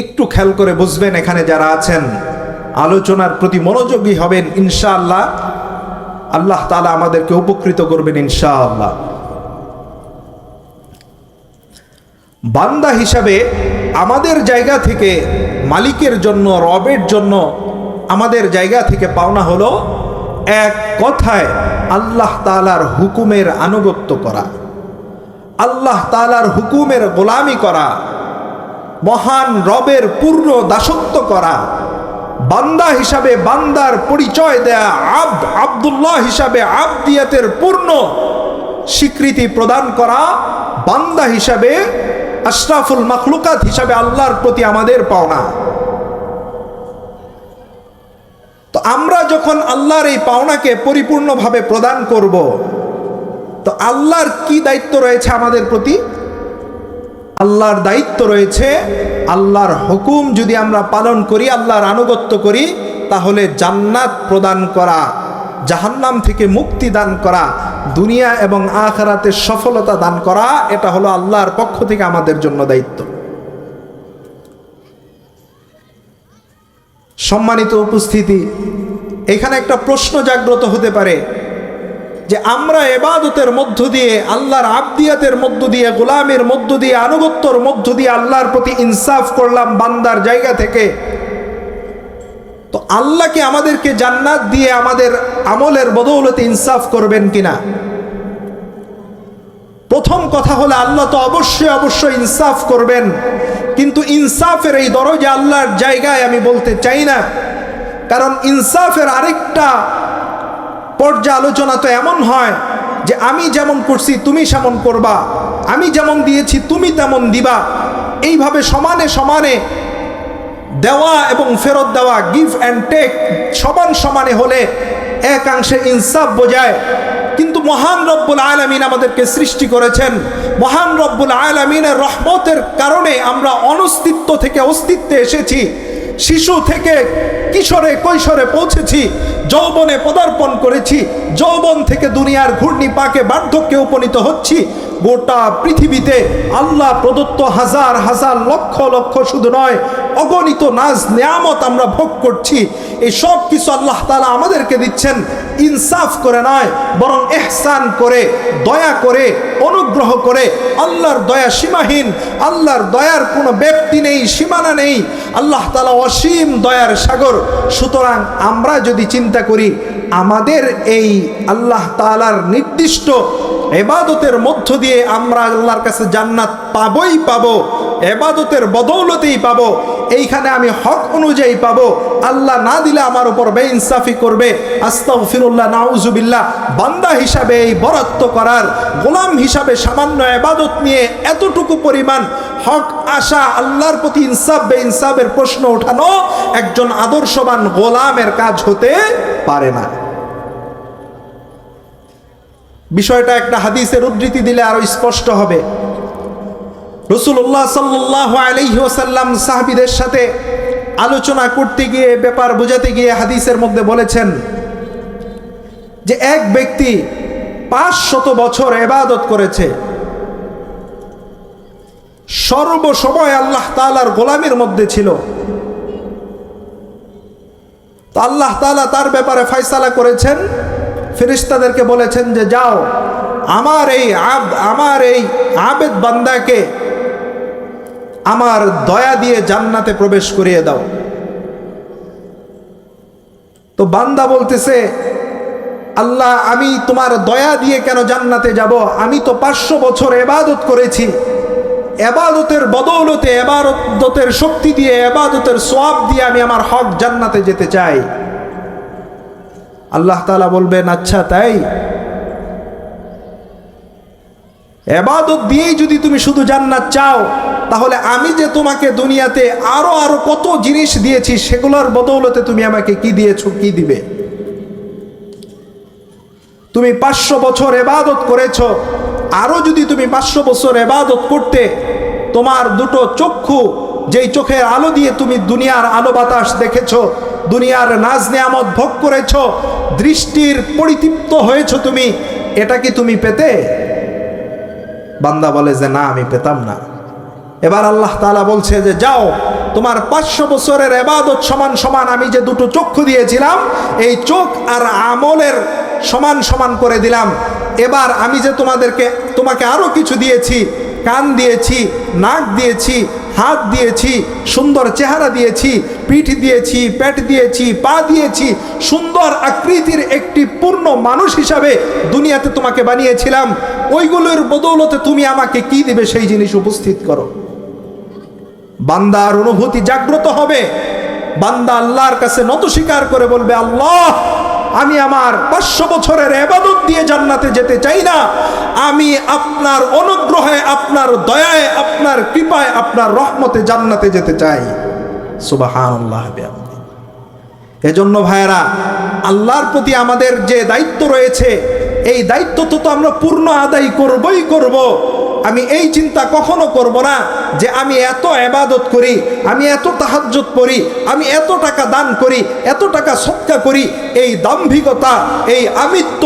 একটু খেয়াল করে বুঝবেন। এখানে যারা আছেন আলোচনার প্রতি মনোযোগী হবেন ইনশাআল্লাহ। আল্লাহ তাআলা আমাদেরকে উপকৃত করবেন ইনশাআল্লাহ। বান্দা হিসাবে আমাদের জায়গা থেকে মালিকের জন্য, রবের জন্য আমাদের জায়গা থেকে পাওনা হলো এক কথায় আল্লাহ তাআলার হুকুমের আনুগত্য করা, আল্লাহ তাআলার হুকুমের গোলামি করা, মহান রবের পূর্ণ দাসত্ব করা, বান্দা হিসাবে বান্দার পরিচয় দেয়া, আব্দুল্লাহ হিসাবে আবদিয়াতের পূর্ণ স্বীকৃতি প্রদান করা, বান্দা হিসাবে আশরাফুল মাখলুকাত হিসাবে আল্লাহর প্রতি আমাদের পাওনা। তো আমরা যখন আল্লাহর এই পাওনাকে পরিপূর্ণভাবে প্রদান করব, তো আল্লাহর কি দায়িত্ব রয়েছে আমাদের প্রতি? আল্লাহর দায়িত্ব রয়েছে আল্লাহর হুকুম যদি আমরা পালন করি, আল্লাহর আনুগত্য করি, তাহলে জান্নাত প্রদান করা, জাহান্নাম থেকে মুক্তি দান করা, দুনিয়া এবং আখিরাতে সফলতা দান করা, এটা হলো আল্লাহর পক্ষ থেকে আমাদের জন্য দায়িত্ব। সম্মানিত উপস্থিতি, এখানে একটা প্রশ্ন জাগ্রত হতে পারে যে আমরা ইবাদতের মধ্য দিয়ে, আল্লাহর আবদিয়াতের মধ্য দিয়ে, গোলামের মধ্য দিয়ে, আনুগত্যর মধ্য দিয়ে আল্লাহর প্রতি ইনসাফ করলাম বান্দার জায়গা থেকে, তো আল্লাহ কি আমাদেরকে জান্নাত দিয়ে আমাদের আমলের বদৌলতে ইনসাফ করবেন কিনা? প্রথম কথা হলো আল্লাহ তো অবশ্যই ইনসাফ করবেন, কিন্তু ইনসাফের এই দরজা আল্লাহর জায়গায় আমি বলতে চাই না, কারণ ইনসাফের আরেকটা পর্যালোচনা তো এমন হয় যে আমি যেমন করছি তুমি সেমন করবা, আমি যেমন দিয়েছি তুমি তেমন দিবা, এইভাবে সমানে সমানে দেওয়া এবং ফেরত দেওয়া, গিভ অ্যান্ড টেক সমান সমানে হলে একাংশে ইনসাফ বোঝায়। কিন্তু মহান রব্বুল আলামিন আমাদেরকে সৃষ্টি করেছেন, মহান রব্বুল আলামিনের রহমতের কারণে আমরা অনস্তিত্ব থেকে অস্তিত্বে এসেছি, শিশু থেকে কিশোরে কৈশোরে পৌঁছেছি, যৌবনে পদার্পণ করেছি, যৌবন থেকে দুনিয়ার ঘূর্ণি পাকে বার্ধক্যে উপনীত হচ্ছি। গোটা পৃথিবীতে আল্লাহ প্রদত্ত হাজার হাজার লক্ষ লক্ষ শুধু নয় অগণিত নাজ নেয়ামত আমরা ভোগ করছি। এই সব কিছু আল্লাহ তাআলা আমাদেরকে দিচ্ছেন ইনসাফ করে নয়, বরং ইহসান করে, দয়া করে, অনুগ্রহ করে। আল্লাহর দয়া সীমাহীন, আল্লাহর দয়ার কোনো ব্যক্তি নেই, সীমানা নেই। আল্লাহ তাআলা অসীম দয়ার সাগর। সুতরাং আমরা যদি চিন্তা করি আমাদের এই আল্লাহ তাআলার নির্দিষ্ট ইবাদতের মধ্য দিয়ে আমরা আল্লাহর কাছে জান্নাত পাবই পাবো, ইবাদতের বদৌলতেই পাবো, এইখানে আমি হক অনুযায়ী পাবো, আল্লাহ না দিলে আমার উপর বেইনসাফি করবে, আস্তাগফিরুল্লাহ, নাউজুবিল্লাহ। বান্দা হিসাবে এই বরাত্ত করার, গোলাম হিসাবে সামান্য ইবাদত নিয়ে এতটুকু পরিমাণ হক আশা, আল্লাহর প্রতি ইনসাফ বেইনসাফের প্রশ্ন ওঠানো একজন আদর্শবান গোলামের কাজ হতে পারে না। বিষয়টা একটা হাদিসের উদ্ধৃতি দিলে আরো স্পষ্ট হবে। রাসূলুল্লাহ সাল্লাল্লাহু আলাইহি ওয়াসাল্লাম সাহাবীদের সাথে আলোচনা করতে গিয়ে, ব্যাপার বোঝাতে গিয়ে হাদিসের মধ্যে বলেছেন যে এক ব্যক্তি 500 বছর ইবাদত করেছে, সর্বসময় আল্লাহ তাআলার গোলামির মধ্যে ছিল। তো আল্লাহ তাআলা তার ব্যাপারে ফয়সালা করেছেন, ফেরেশতাদেরকে বলেছেন যে যাও আমার এই আবেদ বান্দাকে আমার দয়া দিয়ে জান্নাতে প্রবেশ করিয়ে দাও। তো বান্দা বলতেছে, আল্লাহ আমি তোমার দয়া দিয়ে কেন জান্নাতে যাব? আমি তো 500 বছর ইবাদত করেছি, ইবাদতের বদৌলতে, ইবাদতের শক্তি দিয়ে, ইবাদতের সওয়াব দিয়ে আমি আমার হক জান্নাতে যেতে চাই। আল্লাহ তাআলা বলবেন, আচ্ছা তাই? ইবাদত দিয়েই যদি তুমি শুধু জান্নাত চাও, তাহলে আমি যে তোমাকে দুনিয়াতে আরো কত জিনিস দিয়েছি, সেগুলোর বদৌলতে তুমি আমাকে কি দিয়েছো, কি দিবে? তুমি 500 বছর ইবাদত করেছো, আরো যদি তুমি 500 বছর ইবাদত করতে, তোমার দুটো চক্ষু, যেই চোখের আলো দিয়ে তুমি দুনিয়ার আলো বাতাস দেখেছো, দুনিয়ার নাজ নেয়ামত ভোগ করেছো, দৃষ্টির পরিতৃপ্ত হয়েছো তুমি, এটা কি তুমি পেতে? বান্দা বলে যে না, আমি পেতাম না। এবার আল্লাহ তাআলা বলছে যে যাও, তোমার 500 বছরের ইবাদত সমান সমান আমি যে দুটো চক্ষু দিয়েছিলাম, এই চোখ আর আমলের সমান সমান করে দিলাম। এবার আমি যে তোমাকে আরো কিছু দিয়েছি, কান দিয়েছি, নাক দিয়েছি, হাত দিয়েছি, সুন্দর চেহারা দিয়েছি, পিঠ দিয়েছি, পেট দিয়েছি, পা দিয়েছি, সুন্দর আকৃতির একটি পূর্ণ মানুষ হিসাবে দুনিয়াতে তোমাকে বানিয়েছিলাম। ওইগুলোর বদৌলতে তুমি আমাকে কি দিবে সেই জিনিস উপস্থিত করো। বান্দার অনুভূতি জাগ্রত হবে, বান্দা আল্লাহর কাছে নত স্বীকার করে বলবে, আল্লাহ আমি আমার 500 বছরের ইবাদত দিয়ে জান্নাতে যেতে চাই না, আমি আপনার অনুগ্রহে, আপনার দয়ায়, আপনার কৃপায়, আপনার রহমতে জান্নাতে যেতে চাই। সুবহানাল্লাহ। এজন্য ভাইয়েরা, আল্লাহর প্রতি আমাদের যে দায়িত্ব রয়েছে, এই দায়িত্ব তো আমরা পূর্ণ আদায় করবই করব। আমি এই চিন্তা কখনো করব না যে আমি এত ইবাদত করি, আমি এত তাহাজ্জুদ পড়ি, আমি এত টাকা দান করি, এত টাকা সদকা করি। এই দাম্ভিকতা, এই আমিত্ব,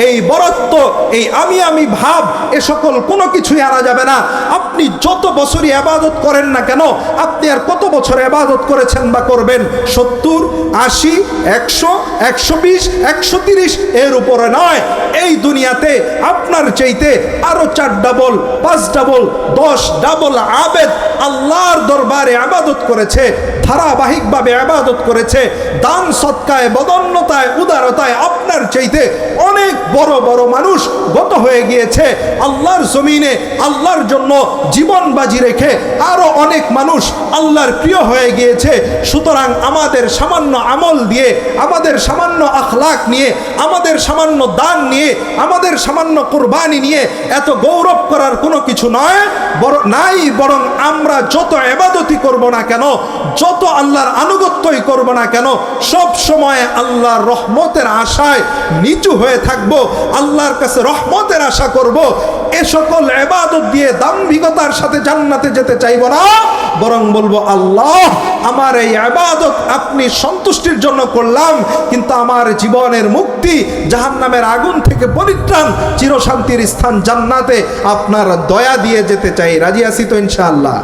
এই বরত্ব, এই আমি ভাব, এ সকল কোনো কিছুই আনা যাবে না। আপনি যত বছরই ইবাদত করেন না কেন, আপনি আর কত বছর ইবাদত করেছেন বা করবেন? 70, 80, 100, 120, 130 এর উপরে নয়। এই দুনিয়াতে আপনার চাইতে আরো 4 ডাবল, 5 ডাবল, 10 ডাবল আবেদ আল্লাহর দরবারে ইবাদত করেছে, ধারাবাহিকভাবে ইবাদত করেছে, দান সদকায়, বদান্যতায়, উদারতায় আপনার চাইতে অনেক বড় বড় মানুষ গত হয়ে গিয়েছে আল্লাহর জমিনে। আল্লাহর জন্য জীবন বাজি রেখে আরো অনেক মানুষ আল্লাহর প্রিয় হয়ে গিয়েছে। সুতরাং আমাদের সামান্য আমল দিয়ে, আমাদের সামান্য আখলাক নিয়ে, আমাদের সামান্য দান নিয়ে, আমাদের সামান্য কুরবানি নিয়ে এত গৌরব করার কোনো কিছু নয়, বরং আমরা যত ইবাদতই করব না কেন, যত আল্লাহর আনুগত্যই করব না কেন, সব সময় আল্লাহর রহমতের আশায় নিচু হয়ে থাকব, আল্লাহর কাছে রহমতের আশা করব। এ সকল ইবাদত দিয়ে দাম্ভিকতার সাথে জান্নাতে যেতে চাইব না, বরং বলবো, আল্লাহ আমার এই ইবাদত আপনি সন্তুষ্টির জন্য করলাম, কিন্তু আমার জীবনের মুক্তি, জাহান্নামের আগুন থেকে পরিত্রাণ, চিরশান্তির স্থান জান্নাতে আপনার দয়া দিয়ে যেতে চাই। রাজি আছি তো ইনশাআল্লাহ?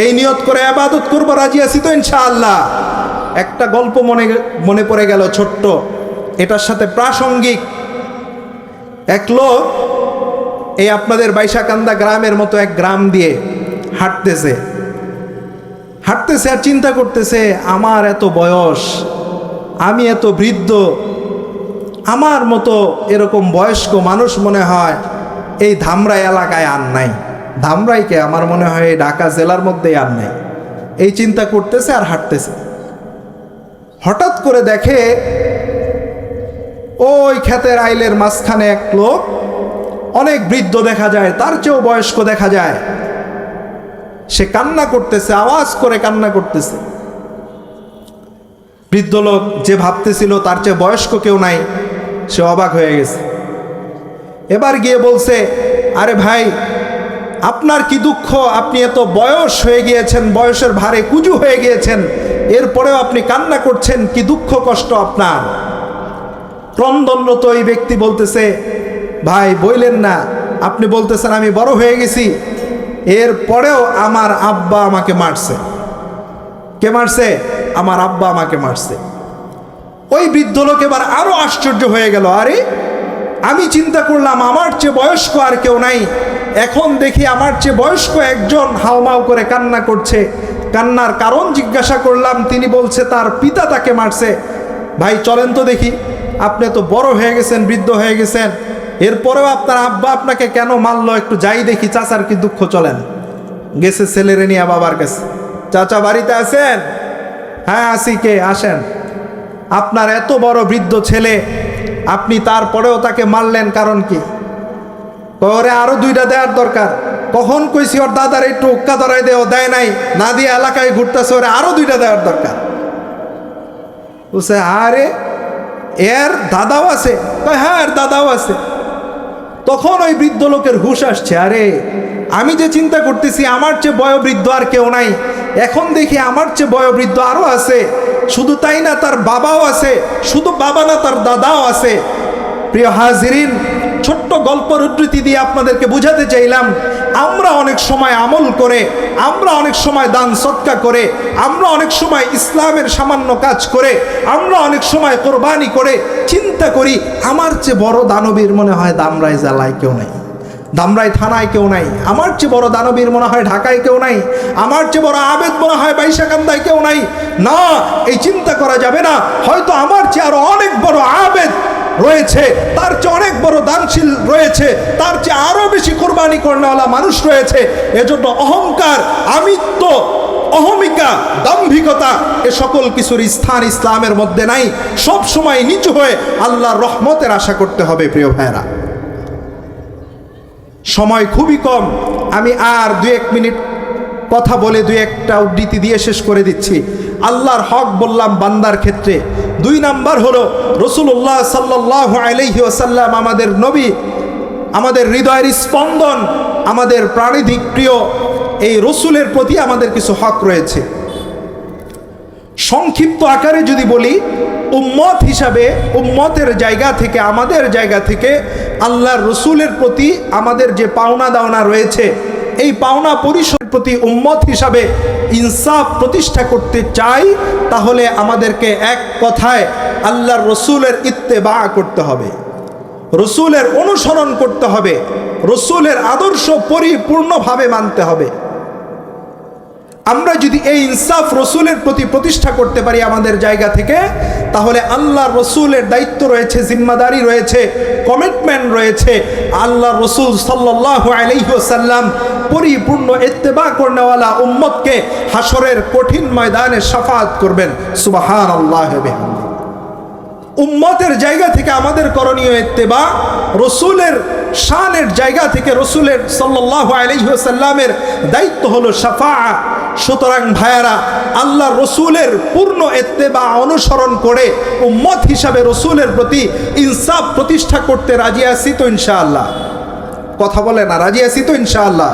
এই নিয়ত করে ইবাদত করব, রাজি আছি তো ইনশাআল্লাহ? একটা গল্প মনে পড়ে গেল ছোট্ট, এটার সাথে প্রাসঙ্গিক। এক লোক এই আপনাদের বাইশাকান্দা গ্রামের মতো এক গ্রাম দিয়ে হাঁটতেছে আর চিন্তা করতেছে, আমার এত বয়স, আমি এত বৃদ্ধ, আমার মতো এরকম বয়স্ক মানুষ মনে হয় এই ধামরাই এলাকায় আর নাই। ধামরাইকে আমার মনে হয় এই ঢাকা জেলার মধ্যেই আর নাই। এই চিন্তা করতেছে আর হাঁটতেছে। হঠাৎ করে দেখে ওই ক্ষেতের আইলের মাঝখানে এক লোক, অনেক বৃদ্ধ দেখা যায়, তার চেয়েও বয়স্ক দেখা যায়। সে কান্না করতেছে, আওয়াজ করে কান্না করতেছে। বৃদ্ধ লোক যে ভাবতেছিল তার চেয়ে বয়স্ক কেউ নাই, সে অবাক হয়ে গেছে। এবার গিয়ে বলছে, আরে ভাই, আপনার কি দুঃখ? আপনি এত বয়স হয়ে গিয়েছেন, বয়সের ভারে কুজু হয়ে গিয়েছেন, এরপরেও আপনি কান্না করছেন, কি দুঃখ কষ্ট আপনার? ক্রন্দনরত এই ব্যক্তি বলতেছে, ভাই বইলেন না, আপনি বলতেছেন আমি বড় হয়ে গেছি, এরপরেও আমার আব্বা আমাকে মারছে। কে মারছে? আমার আব্বা আমাকে মারছে। ওই বৃদ্ধ লোক এবার আরো আশ্চর্য হয়ে গেল, আরে আমি চিন্তা করলাম আমার চেয়ে বয়স্ক আর কেউ নাই, এখন দেখি আমার চেয়ে বয়স্ক একজন হাউমাউ করে কান্না করছে। কান্নার কারণ জিজ্ঞাসা করলাম, তিনি বলছে তার পিতা তাকে মারছে। ভাই চলেন তো দেখি, আপনি তো বড় হয়ে গেছেন, বৃদ্ধ হয়ে গেছেন, এরপরেও আপনার আব্বা আপনাকে কেন মারলো, একটু যাই দেখি, চাচার কি দুঃখ। চলেন। গেছে ছেলেরে নিয়ে বাবার কাছে, চাচা বাড়িতে আছেন? হ্যাঁ আছি, কে? আসেন। আপনার এত বড় বৃদ্ধ ছেলে, আপনি তারপরেও তাকে মারলেন, কারণ কি? ওরে আরো 2টা দেওয়ার দরকার। কখন কইছি ওর দাদার একটু উক্কা ধরাই দেও, দেয় নাই, না দিয়ে এলাকায় ঘুরতেছে, ওরে আরো 2টা দেওয়ার দরকার। বুঝছে? আরে এর দাদাও আছে? হ্যাঁ এর দাদাও আছে। তখন ওই বৃদ্ধ লোকের হুঁশ আসছে, আরে আমি যে চিন্তা করতেছি আমার চেয়ে বয়োবৃদ্ধ আর কেউ নাই, এখন দেখি আমার চেয়ে বয়োবৃদ্ধ আরও আছে। শুধু তাই না, তার বাবাও আছে, শুধু বাবা না, তার দাদাও আছে। প্রিয় হাজিরিন, ছোট্ট গল্পের উদ্ধৃতি দিয়ে আপনাদেরকে বুঝাতে চাইলাম, আমরা অনেক সময় আমল করে, আমরা অনেক সময় দান সদকা করে, আমরা অনেক সময় ইসলামের সামান্য কাজ করে, আমরা অনেক সময় কোরবানি করে চিন্তা করি আমার চেয়ে বড় দানবীর মনে হয় দামরাই জ্বালায় কেউ নেই, ধামরাই থানায় কেউ নাই, আমার চেয়ে বড় দানবীর মনে হয় ঢাকায় কেউ নাই, আমার চেয়ে বড় আবেদ মনে হয় বাইশাকান্দায় কেউ নাই। না, এই চিন্তা করা যাবে না। হয়তো আমার চেয়ে আরো অনেক বড় আবেদ রয়েছে, তার চেয়ে অনেক বড় দানশীল রয়েছে, তার চেয়ে আরো বেশি কোরবানি করেওয়ালা মানুষ রয়েছে। এজন্য অহংকার, আমিত্ব, অহমিকা, দাম্ভিকতা এ সকল কিছুর স্থান ইসলামের মধ্যে নাই। সব সময় নিচু হয়ে আল্লাহর রহমতের আশা করতে হবে। প্রিয় ভাইরা, সময় খুবই কম, আমি আর 2-1 মিনিট কথা বলে 2-1টা উদ্ধৃতি দিয়ে শেষ করে দিচ্ছি। আল্লাহর হক বললাম বান্দার ক্ষেত্রে। 2 নাম্বার হলো রাসূলুল্লাহ সাল্লাল্লাহু আলাইহি ওয়াসাল্লাম আমাদের নবী, আমাদের হৃদয়ের স্পন্দন, আমাদের প্রাণিধিক প্রিয়। এই রসুলের প্রতি আমাদের কিছু হক রয়েছে। সংক্ষিপ্ত আকারে যদি বলি, উম্মত হিসাবে উম্মতের জায়গা থেকে, আমাদের জায়গা থেকে আল্লাহর রসুলের প্রতি আমাদের যে পাওনা দাওনা রয়েছে, এই পাওনা পরিশোধের প্রতি উম্মত হিসাবে ইনসাফ প্রতিষ্ঠা করতে চাই, তাহলে আমাদেরকে এক কথায় আল্লাহর রসুলের ইত্তেবা করতে হবে, রসুলের অনুসরণ করতে হবে, রসুলের আদর্শ পরিপূর্ণভাবে মানতে হবে। আমরা যদি এই ইনসাফ রসুলের প্রতি প্রতিষ্ঠা করতে পারি আমাদের জায়গা থেকে, তাহলে আল্লাহর রসুলের দায়িত্ব রয়েছে, জিম্মাদারি রয়েছে, কমিটমেন্ট রয়েছে। আল্লাহ রসুল সাল্লাল্লাহু আলাইহি ওয়াসাল্লাম পরিপূর্ণ ইত্তেবা করনেওয়ালা উম্মতকে হাসরের কঠিন ময়দানে শাফাআত করবেন। সুবহানাল্লাহ ওয়া বিহামদিহি। উম্মতের জায়গা থেকে আমাদের করণীয় ইত্তেবা, রসুলের শানের জায়গা থেকে রসুলের সাল্লাল্লাহু আলাইহি ওয়াসাল্লামের দায়িত্ব হলো শাফাআত। সুতরাং ভাইয়ারা, আল্লাহ রসুলের পূর্ণ ইত্তেবা অনুসরণ করে উম্মত হিসাবে রসুলের প্রতি ইনসাফ প্রতিষ্ঠা করতে রাজি আছি তো ইনশাআল্লাহ? কথা বলে না, রাজি আছি তো ইনশাআল্লাহ?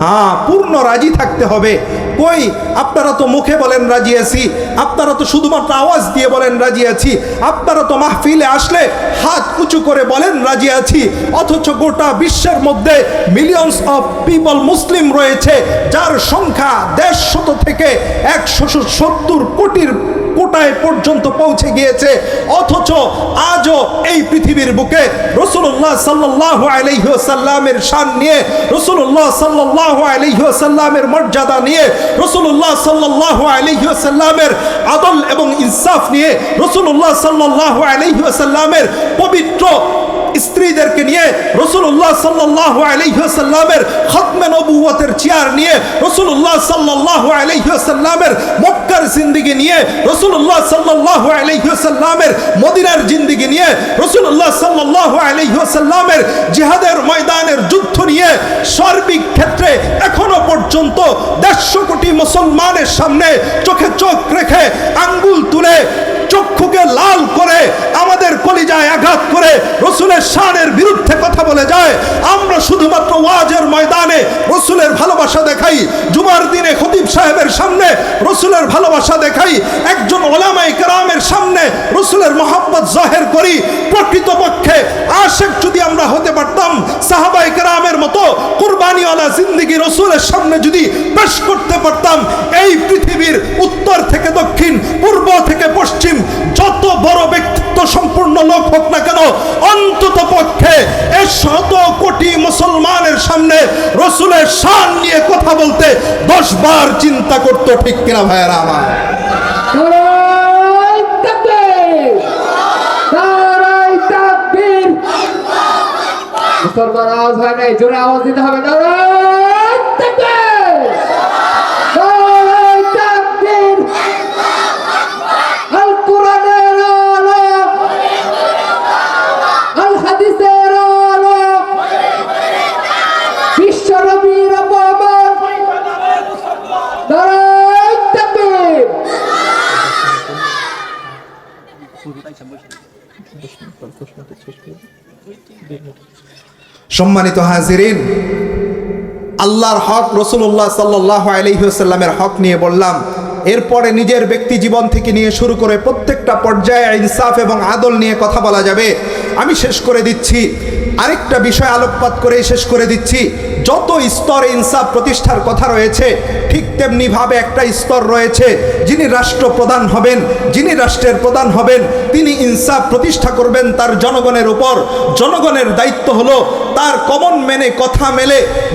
হ্যাঁ, পূর্ণ রাজি থাকতে হবে। কই, আপনারা তো মুখে বলেন রাজি আছি, আপনারা তো শুধুমাত্র আওয়াজ দিয়ে বলেন রাজি আছি, আপনারা তো মাহফিলে আসলে হাত উঁচু করে বলেন রাজি আছি, অথচ গোটা বিশ্বের মধ্যে মিলিয়নস অফ পিপল মুসলিম রয়েছে, যার সংখ্যা 150 থেকে 170 কোটির কোটায় পর্যন্ত পৌঁছে গিয়েছে। অথচ আজও এই পৃথিবীর বুকে রাসূলুল্লাহ সাল্লাল্লাহু আলাইহি ওয়াসাল্লামের শান নিয়ে, রাসূলুল্লাহ সাল্লাল্লাহু আলাইহি ওয়াসাল্লামের মর্যাদা নিয়ে, রাসূলুল্লাহ সাল্লাল্লাহু আলাইহি ওয়াসাল্লামের আদল এবং ইনসাফ নিয়ে, রাসূলুল্লাহ সাল্লাল্লাহু আলাইহি ওয়াসাল্লামের পবিত্র স্ত্রীদেরকে নিয়ে, রাসূলুল্লাহ সাল্লাল্লাহু আলাইহি ওয়াসাল্লামের খতমে নবুয়তের চেয়ার নিয়ে, রাসূলুল্লাহ সাল্লাল্লাহু আলাইহি ওয়াসাল্লামের মক্কার জিন্দেগি নিয়ে, রাসূলুল্লাহ সাল্লাল্লাহু আলাইহি ওয়াসাল্লামের মদিনার জিন্দেগি নিয়ে, রাসূলুল্লাহ সাল্লাল্লাহু আলাইহি ওয়াসাল্লামের জিহাদের ময়দানের যুদ্ধ নিয়ে, সার্বিক ক্ষেত্রে এখনো পর্যন্ত 150 কোটি মুসলমানের সামনে চোখে চোখ রেখে আঙ্গুল তুলে চক্ষুকে লাল করে আমাদের কলিজায় আঘাত করে রসুলের শানের বিরুদ্ধে কথা বলে যায়। আমরা শুধুমাত্র ওয়াজের ময়দানে রসুলের ভালোবাসা দেখাই, জুমার দিনে খতিব সাহেবের সামনে রসুলের ভালোবাসা দেখাই, একজন ওলামায়ে কেরামের সামনে রসুলের মহব্বত জাহের করি। প্রকৃতপক্ষে আশিক যদি আমরা হতে পারতাম, সাহাবায়ে কেরামের মতো কুরবানিওয়ালা জিন্দেগি রসুলের সামনে যদি পেশ করতে পারতাম, এই পৃথিবীর উত্তর থেকে দক্ষিণ, পূর্ব থেকে পশ্চিম যত বড় ব্যক্তিত্ব সম্পূর্ণ লোক হোক না কেন, অন্তত পক্ষে 100 কোটি মুসলমানের সামনে রসুলের শান নিয়ে কথা বলতে 10 বার চিন্তা করতো। ঠিক কিনা ভাইয়েরা আমার? নারায়ে তাকবীর, নারায়ে তাকবীর। মুসলমান আওয়াজ হয় নাই, জোরে আওয়াজ দিতে হবে। নারায়ে তাকবীর, নারায়ে তাকবীর। আল কোরআনের আলো, আল হাদিসের আলো, বিশ্ব নবীর অপমান। নারায়ে তাকবীর। সম্মানিত হাজিরিন, আল্লাহর হক, রাসূলুল্লাহ সাল্লাল্লাহু আলাইহি ওয়াসাল্লামের হক নিয়ে বললাম। এরপরে নিজের ব্যক্তি জীবন থেকে নিয়ে শুরু করে প্রত্যেকটা পর্যায়ে ইনসাফ এবং আদল নিয়ে কথা বলা যাবে। আমি শেষ করে দিচ্ছি, আরেকটা বিষয় আলোকপাত করে শেষ করে দিচ্ছি। যত স্তরে ইনসাফ প্রতিষ্ঠার কথা রয়েছে, ঠিক তেমনি ভাবে একটা স্তর রয়েছে, যিনি রাষ্ট্রপ্রধান হবেন, যিনি রাষ্ট্রের প্রধান হবেন, তিনি ইনসাফ প্রতিষ্ঠা করবেন তার জনগণের উপর। জনগণের দায়িত্ব হলো তার কমন মেনে, কথা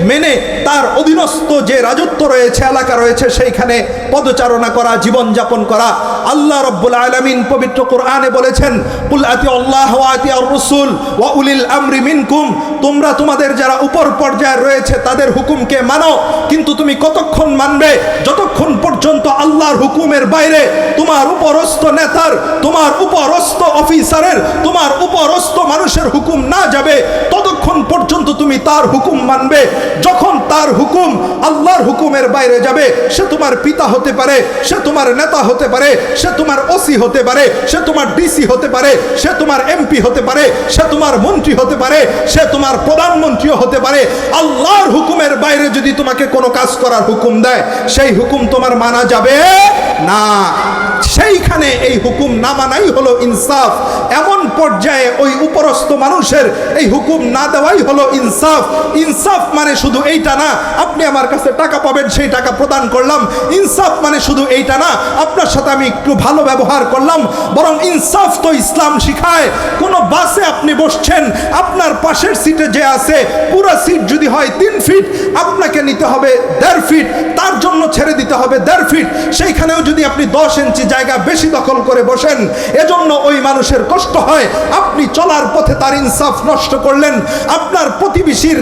মেনে তার অধীনস্থ যে রাজত্ব রয়েছে, এলাকা রয়েছে, সেইখানে পদচারণা করা, জীবনযাপন করা। আল্লাহ রাব্বুল আলামিন পবিত্র কোরআনে বলেছেন, কুল আতিউল্লাহ ওয়া আতিউর রাসূল ওয়া উলিল আমরি মিনকুম, তোমরা তোমাদের যারা উপর পর্যায়ে রয়েছে তাদের হুকুমকে মানো, কিন্তু তুমি কতক্ষণ মানবে? যতক্ষণ পর্যন্ত আল্লাহর হুকুমের বাইরে তোমার উপরস্থ নেতার, তোমার উপরস্থ অফিসারের, তোমার উপরস্থ মানুষের হুকুম না যাবে, ততক্ষণ পর্যন্ত তুমি তার হুকুম মানবে। যখন তার হুকুম আল্লাহর হুকুমের বাইরে যাবে, সে তোমার পিতা হতে পারে, সে তোমার নেতা হতে পারে, সে তোমার ওসি হতে পারে, সে তোমার ডিসি হতে পারে, সে তোমার এমপি হতে পারে, সে তোমার মন্ত্রী হতে পারে, সে তোমার প্রধানমন্ত্রীও হতে পারে। আল্লাহর হুকুমের বাইরে যদি তোমাকে কোনো কাজ করার হুকুম দেয়, সেই হুকুম তোমার মানা যাবে না। সেইখানে এই হুকুম না মানাই হলো ইনসাফ। এমন পর্যায়ে ওই উপরস্থ মানুষের এই হুকুম না দেওয়াই হলো ইনসাফ। ইনসাফ মানে শুধু এইটা না, আপনি আমার কাছে টাকা পাবেন, সেই টাকা প্রদান করলাম। ইনসাফ মানে শুধু এইটা না, আপনার সাথে আমি একটু ভালো ব্যবহার করলাম। বরং ইনসাফ তো ইসলাম শিখায়, কোনো বাসে আপনি বসছেন, আপনার পাশের সিটে যে আছে, পুরো সিট যদি হয় 3 ফিট, আপনাকে নিতে হবে 1.5 ফিট, তার জন্য ছেড়ে দিতে হবে 1.5 ফিট। সেইখানেও যদি আপনি 10 ইঞ্চি জায়গা বেশি দখল করে বসেন, এজন্য ওই মানুষের কষ্ট হয়। আপনি চলার পথে তার ইনসাফ নষ্ট করলেন, আপনার প্রতিবেশীর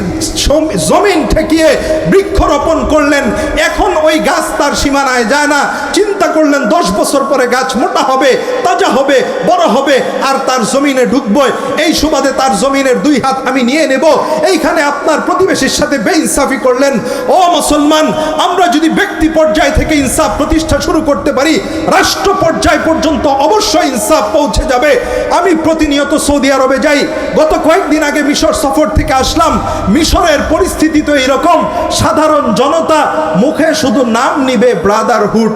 জমিন ঠেকিয়ে বৃক্ষরোপণ করলেন, এখন ওই গাছ তার সীমানায় যায় না। চিন্তা করলেন 10 বছর পরে গাছ মোটা হবে, তাজা হবে, বড় হবে, আর তার জমিনে ঢুকবে, এই সুবাদে তার জমিনের 2 হাত আমি নিয়ে নেব। এইখানে আপনার প্রতিবেশীর সাথে বেইনসাফি করলেন। ও মুসলমান, আমরা যদি ব্যক্তি পর্যায় থেকে ইনসাফ প্রতিষ্ঠা শুরু করতে পারি, রাষ্ট্র পর্যায় পর্যন্ত অবশ্যই ইনসাফ পৌঁছে যাবে। আমি প্রতিনিয়ত সৌদি আরবে যাই, গত কয়েকদিন আগে মিশর সফর থেকে আসলাম। মিশরের পরিস্থিতি তো এরকম, সাধারণ জনতা মুখে শুধু নাম নিবে ব্রাদারহুড,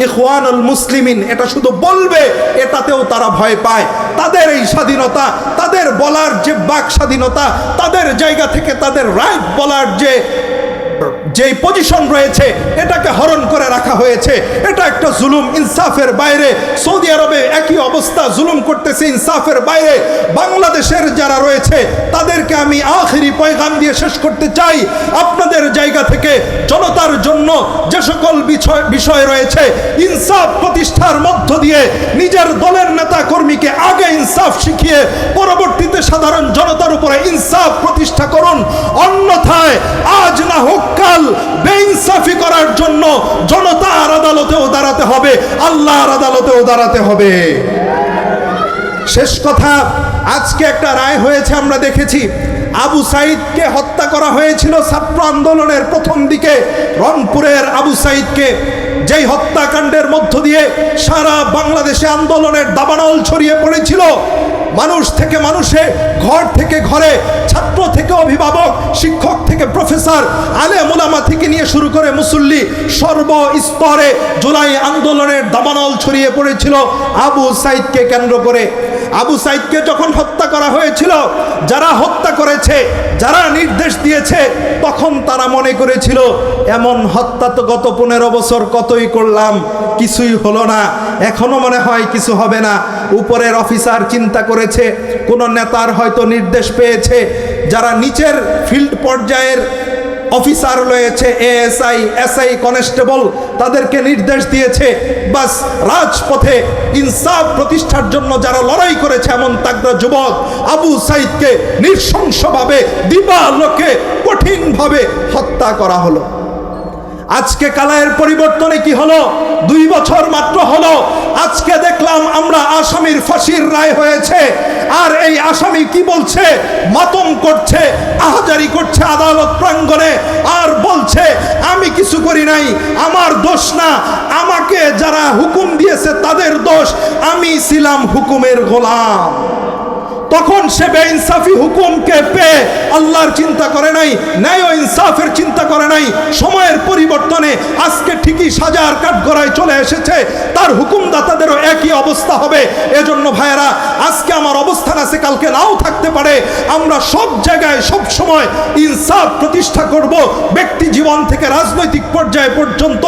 ইখওয়ানুল মুসলিমিন, এটা শুধু বলবে, এটাতেও তারা ভয় পায়। তাদের এই স্বাধীনতা, তাদের বলার যে বাক স্বাধীনতা, তাদের জায়গা থেকে তাদের রাইট বলার যে পজিশন রয়েছে, এটাকে হরণ করে রাখা হয়েছে। এটা একটা জুলুম, ইনসাফের বাইরে। সৌদি আরবে একই অবস্থা, জুলুম করতেছে ইনসাফের বাইরে। বাংলাদেশের যারা রয়েছে তাদেরকে আমি আখেরি পয়গাম দিয়ে শেষ করতে চাই, আপনাদের জায়গা থেকে জনতার জন্য যে সকল বিষয় রয়েছে, ইনসাফ প্রতিষ্ঠার মধ্য দিয়ে নিজের দলের নেতা কর্মীকে আগে ইনসাফ শিখিয়ে পরবর্তীতে সাধারণ জনতার উপরে ইনসাফ প্রতিষ্ঠা করুন। অন্যথায় আজ না হোক কাল বেইনসাফি করার জন্য জনতার আদালতেও দাঁড়াতে হবে, আল্লাহর আদালতেও দাঁড়াতে হবে। শেষ কথা, আজকে একটা রায় হয়েছে, আমরা দেখেছি। আবু সাইদকে হত্যা করা হয়েছিল ছাত্র আন্দোলনের প্রথম দিকে, রংপুরের আবু সাইদকে, যেই হত্যাকাণ্ডের মধ্য দিয়ে সারা বাংলাদেশে আন্দোলনের দাবানল ছড়িয়ে পড়েছিল। মানুষ থেকে মানুষে, ঘর থেকে ঘরে, ছাত্র থেকে অভিভাবক, শিক্ষক থেকে প্রফেসর, আলেম ওলামা থেকে নিয়ে শুরু করে মুসল্লি, সর্বস্তরে জুলাই আন্দোলনের দাবানল ছড়িয়ে পড়েছিল আবু সাইদকে কেন্দ্র করে। আবু সাইদকে যখন হত্যা করা হয়েছিল, যারা হত্যা করেছে, যারা নির্দেশ দিয়েছে, তখন তারা মনে করেছিল এমন হত্যা তো গত 15 বছর কতই করলাম, কিছুই হলো না, এখনো মনে হয় কিছু হবে না। উপরের অফিসার চিন্তা করেছে, কোন নেতার হয়তো নির্দেশ পেয়েছে, যারা নিচের ফিল্ড পর্যায়ের অফিসার রয়েছে, এএসআই, এসআই, কনস্টেবল, তাদেরকে নির্দেশ দিয়েছে। বাস রাজপথে ইনসাফ প্রতিষ্ঠার জন্য যারা লড়াই করেছে, এমন তাগড়া যুবক আবু সাইদকে নৃশংসভাবে, দিবালোকে, কঠিনভাবে হত্যা করা হলো। আজকে কালায়ের পরিবর্তনে কি হলো? 2 বছর মাত্র হলো, আজকে দেখলাম আমরা আসামির ফাঁসির রায় হয়েছে। আর এই আসামি কি বলছে? মাতম করছে, আহাজারি করছে আদালত প্রাঙ্গণে, আর বলছে আমি কিছু করি নাই, আমার দোষ না, আমাকে যারা হুকুম দিয়েছে তাদের দোষ, আমি ছিলাম হুকুমের গোলাম। তখন সে বেইনসাফি হুকুমকে পেয়ে আল্লাহর চিন্তা করে নাই, ন্যায় ও ইনসাফের চিন্তা করে নাই। সময়ের পরিবর্তনে আজকে ঠিকই সাজার কাঠগড়ায় চলে এসেছে, তার হুকুমদাতাদেরও একই অবস্থা হবে। এজন্য ভাইয়েরা, আজকে আমার অবস্থান আছে, কালকে নাও থাকতে পারে। আমরা সব জায়গায় সব সময় ইনসাফ প্রতিষ্ঠা করব। ব্যক্তি জীবন থেকে রাজনৈতিক পর্যায় পর্যন্ত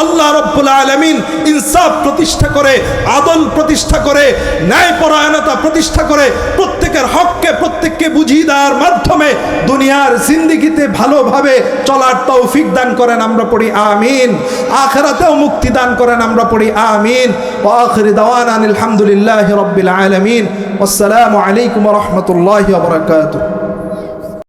আল্লাহ রাব্বুল আলামিন ইনসাফ প্রতিষ্ঠা করে, আদল প্রতিষ্ঠা করে, ন্যায়পরায়ণতা প্রতিষ্ঠা করে, প্রত্যেকের হককে প্রত্যেককে বুঝিয়ে দেওয়ার মাধ্যমে দুনিয়ার জিন্দেগিতে ভালোভাবে চলার তৌফিক দান করেন, আমরা পড়ি আমিন। আখিরাতেও মুক্তি দান করেন, আমরা পড়ি আমিন। ওয়া আখির দাওয়ানা আলহামদুলিল্লাহি রাব্বিল আলামিন। আসসালামু আলাইকুম ওয়া রাহমাতুল্লাহি ওয়া বারাকাতুহু।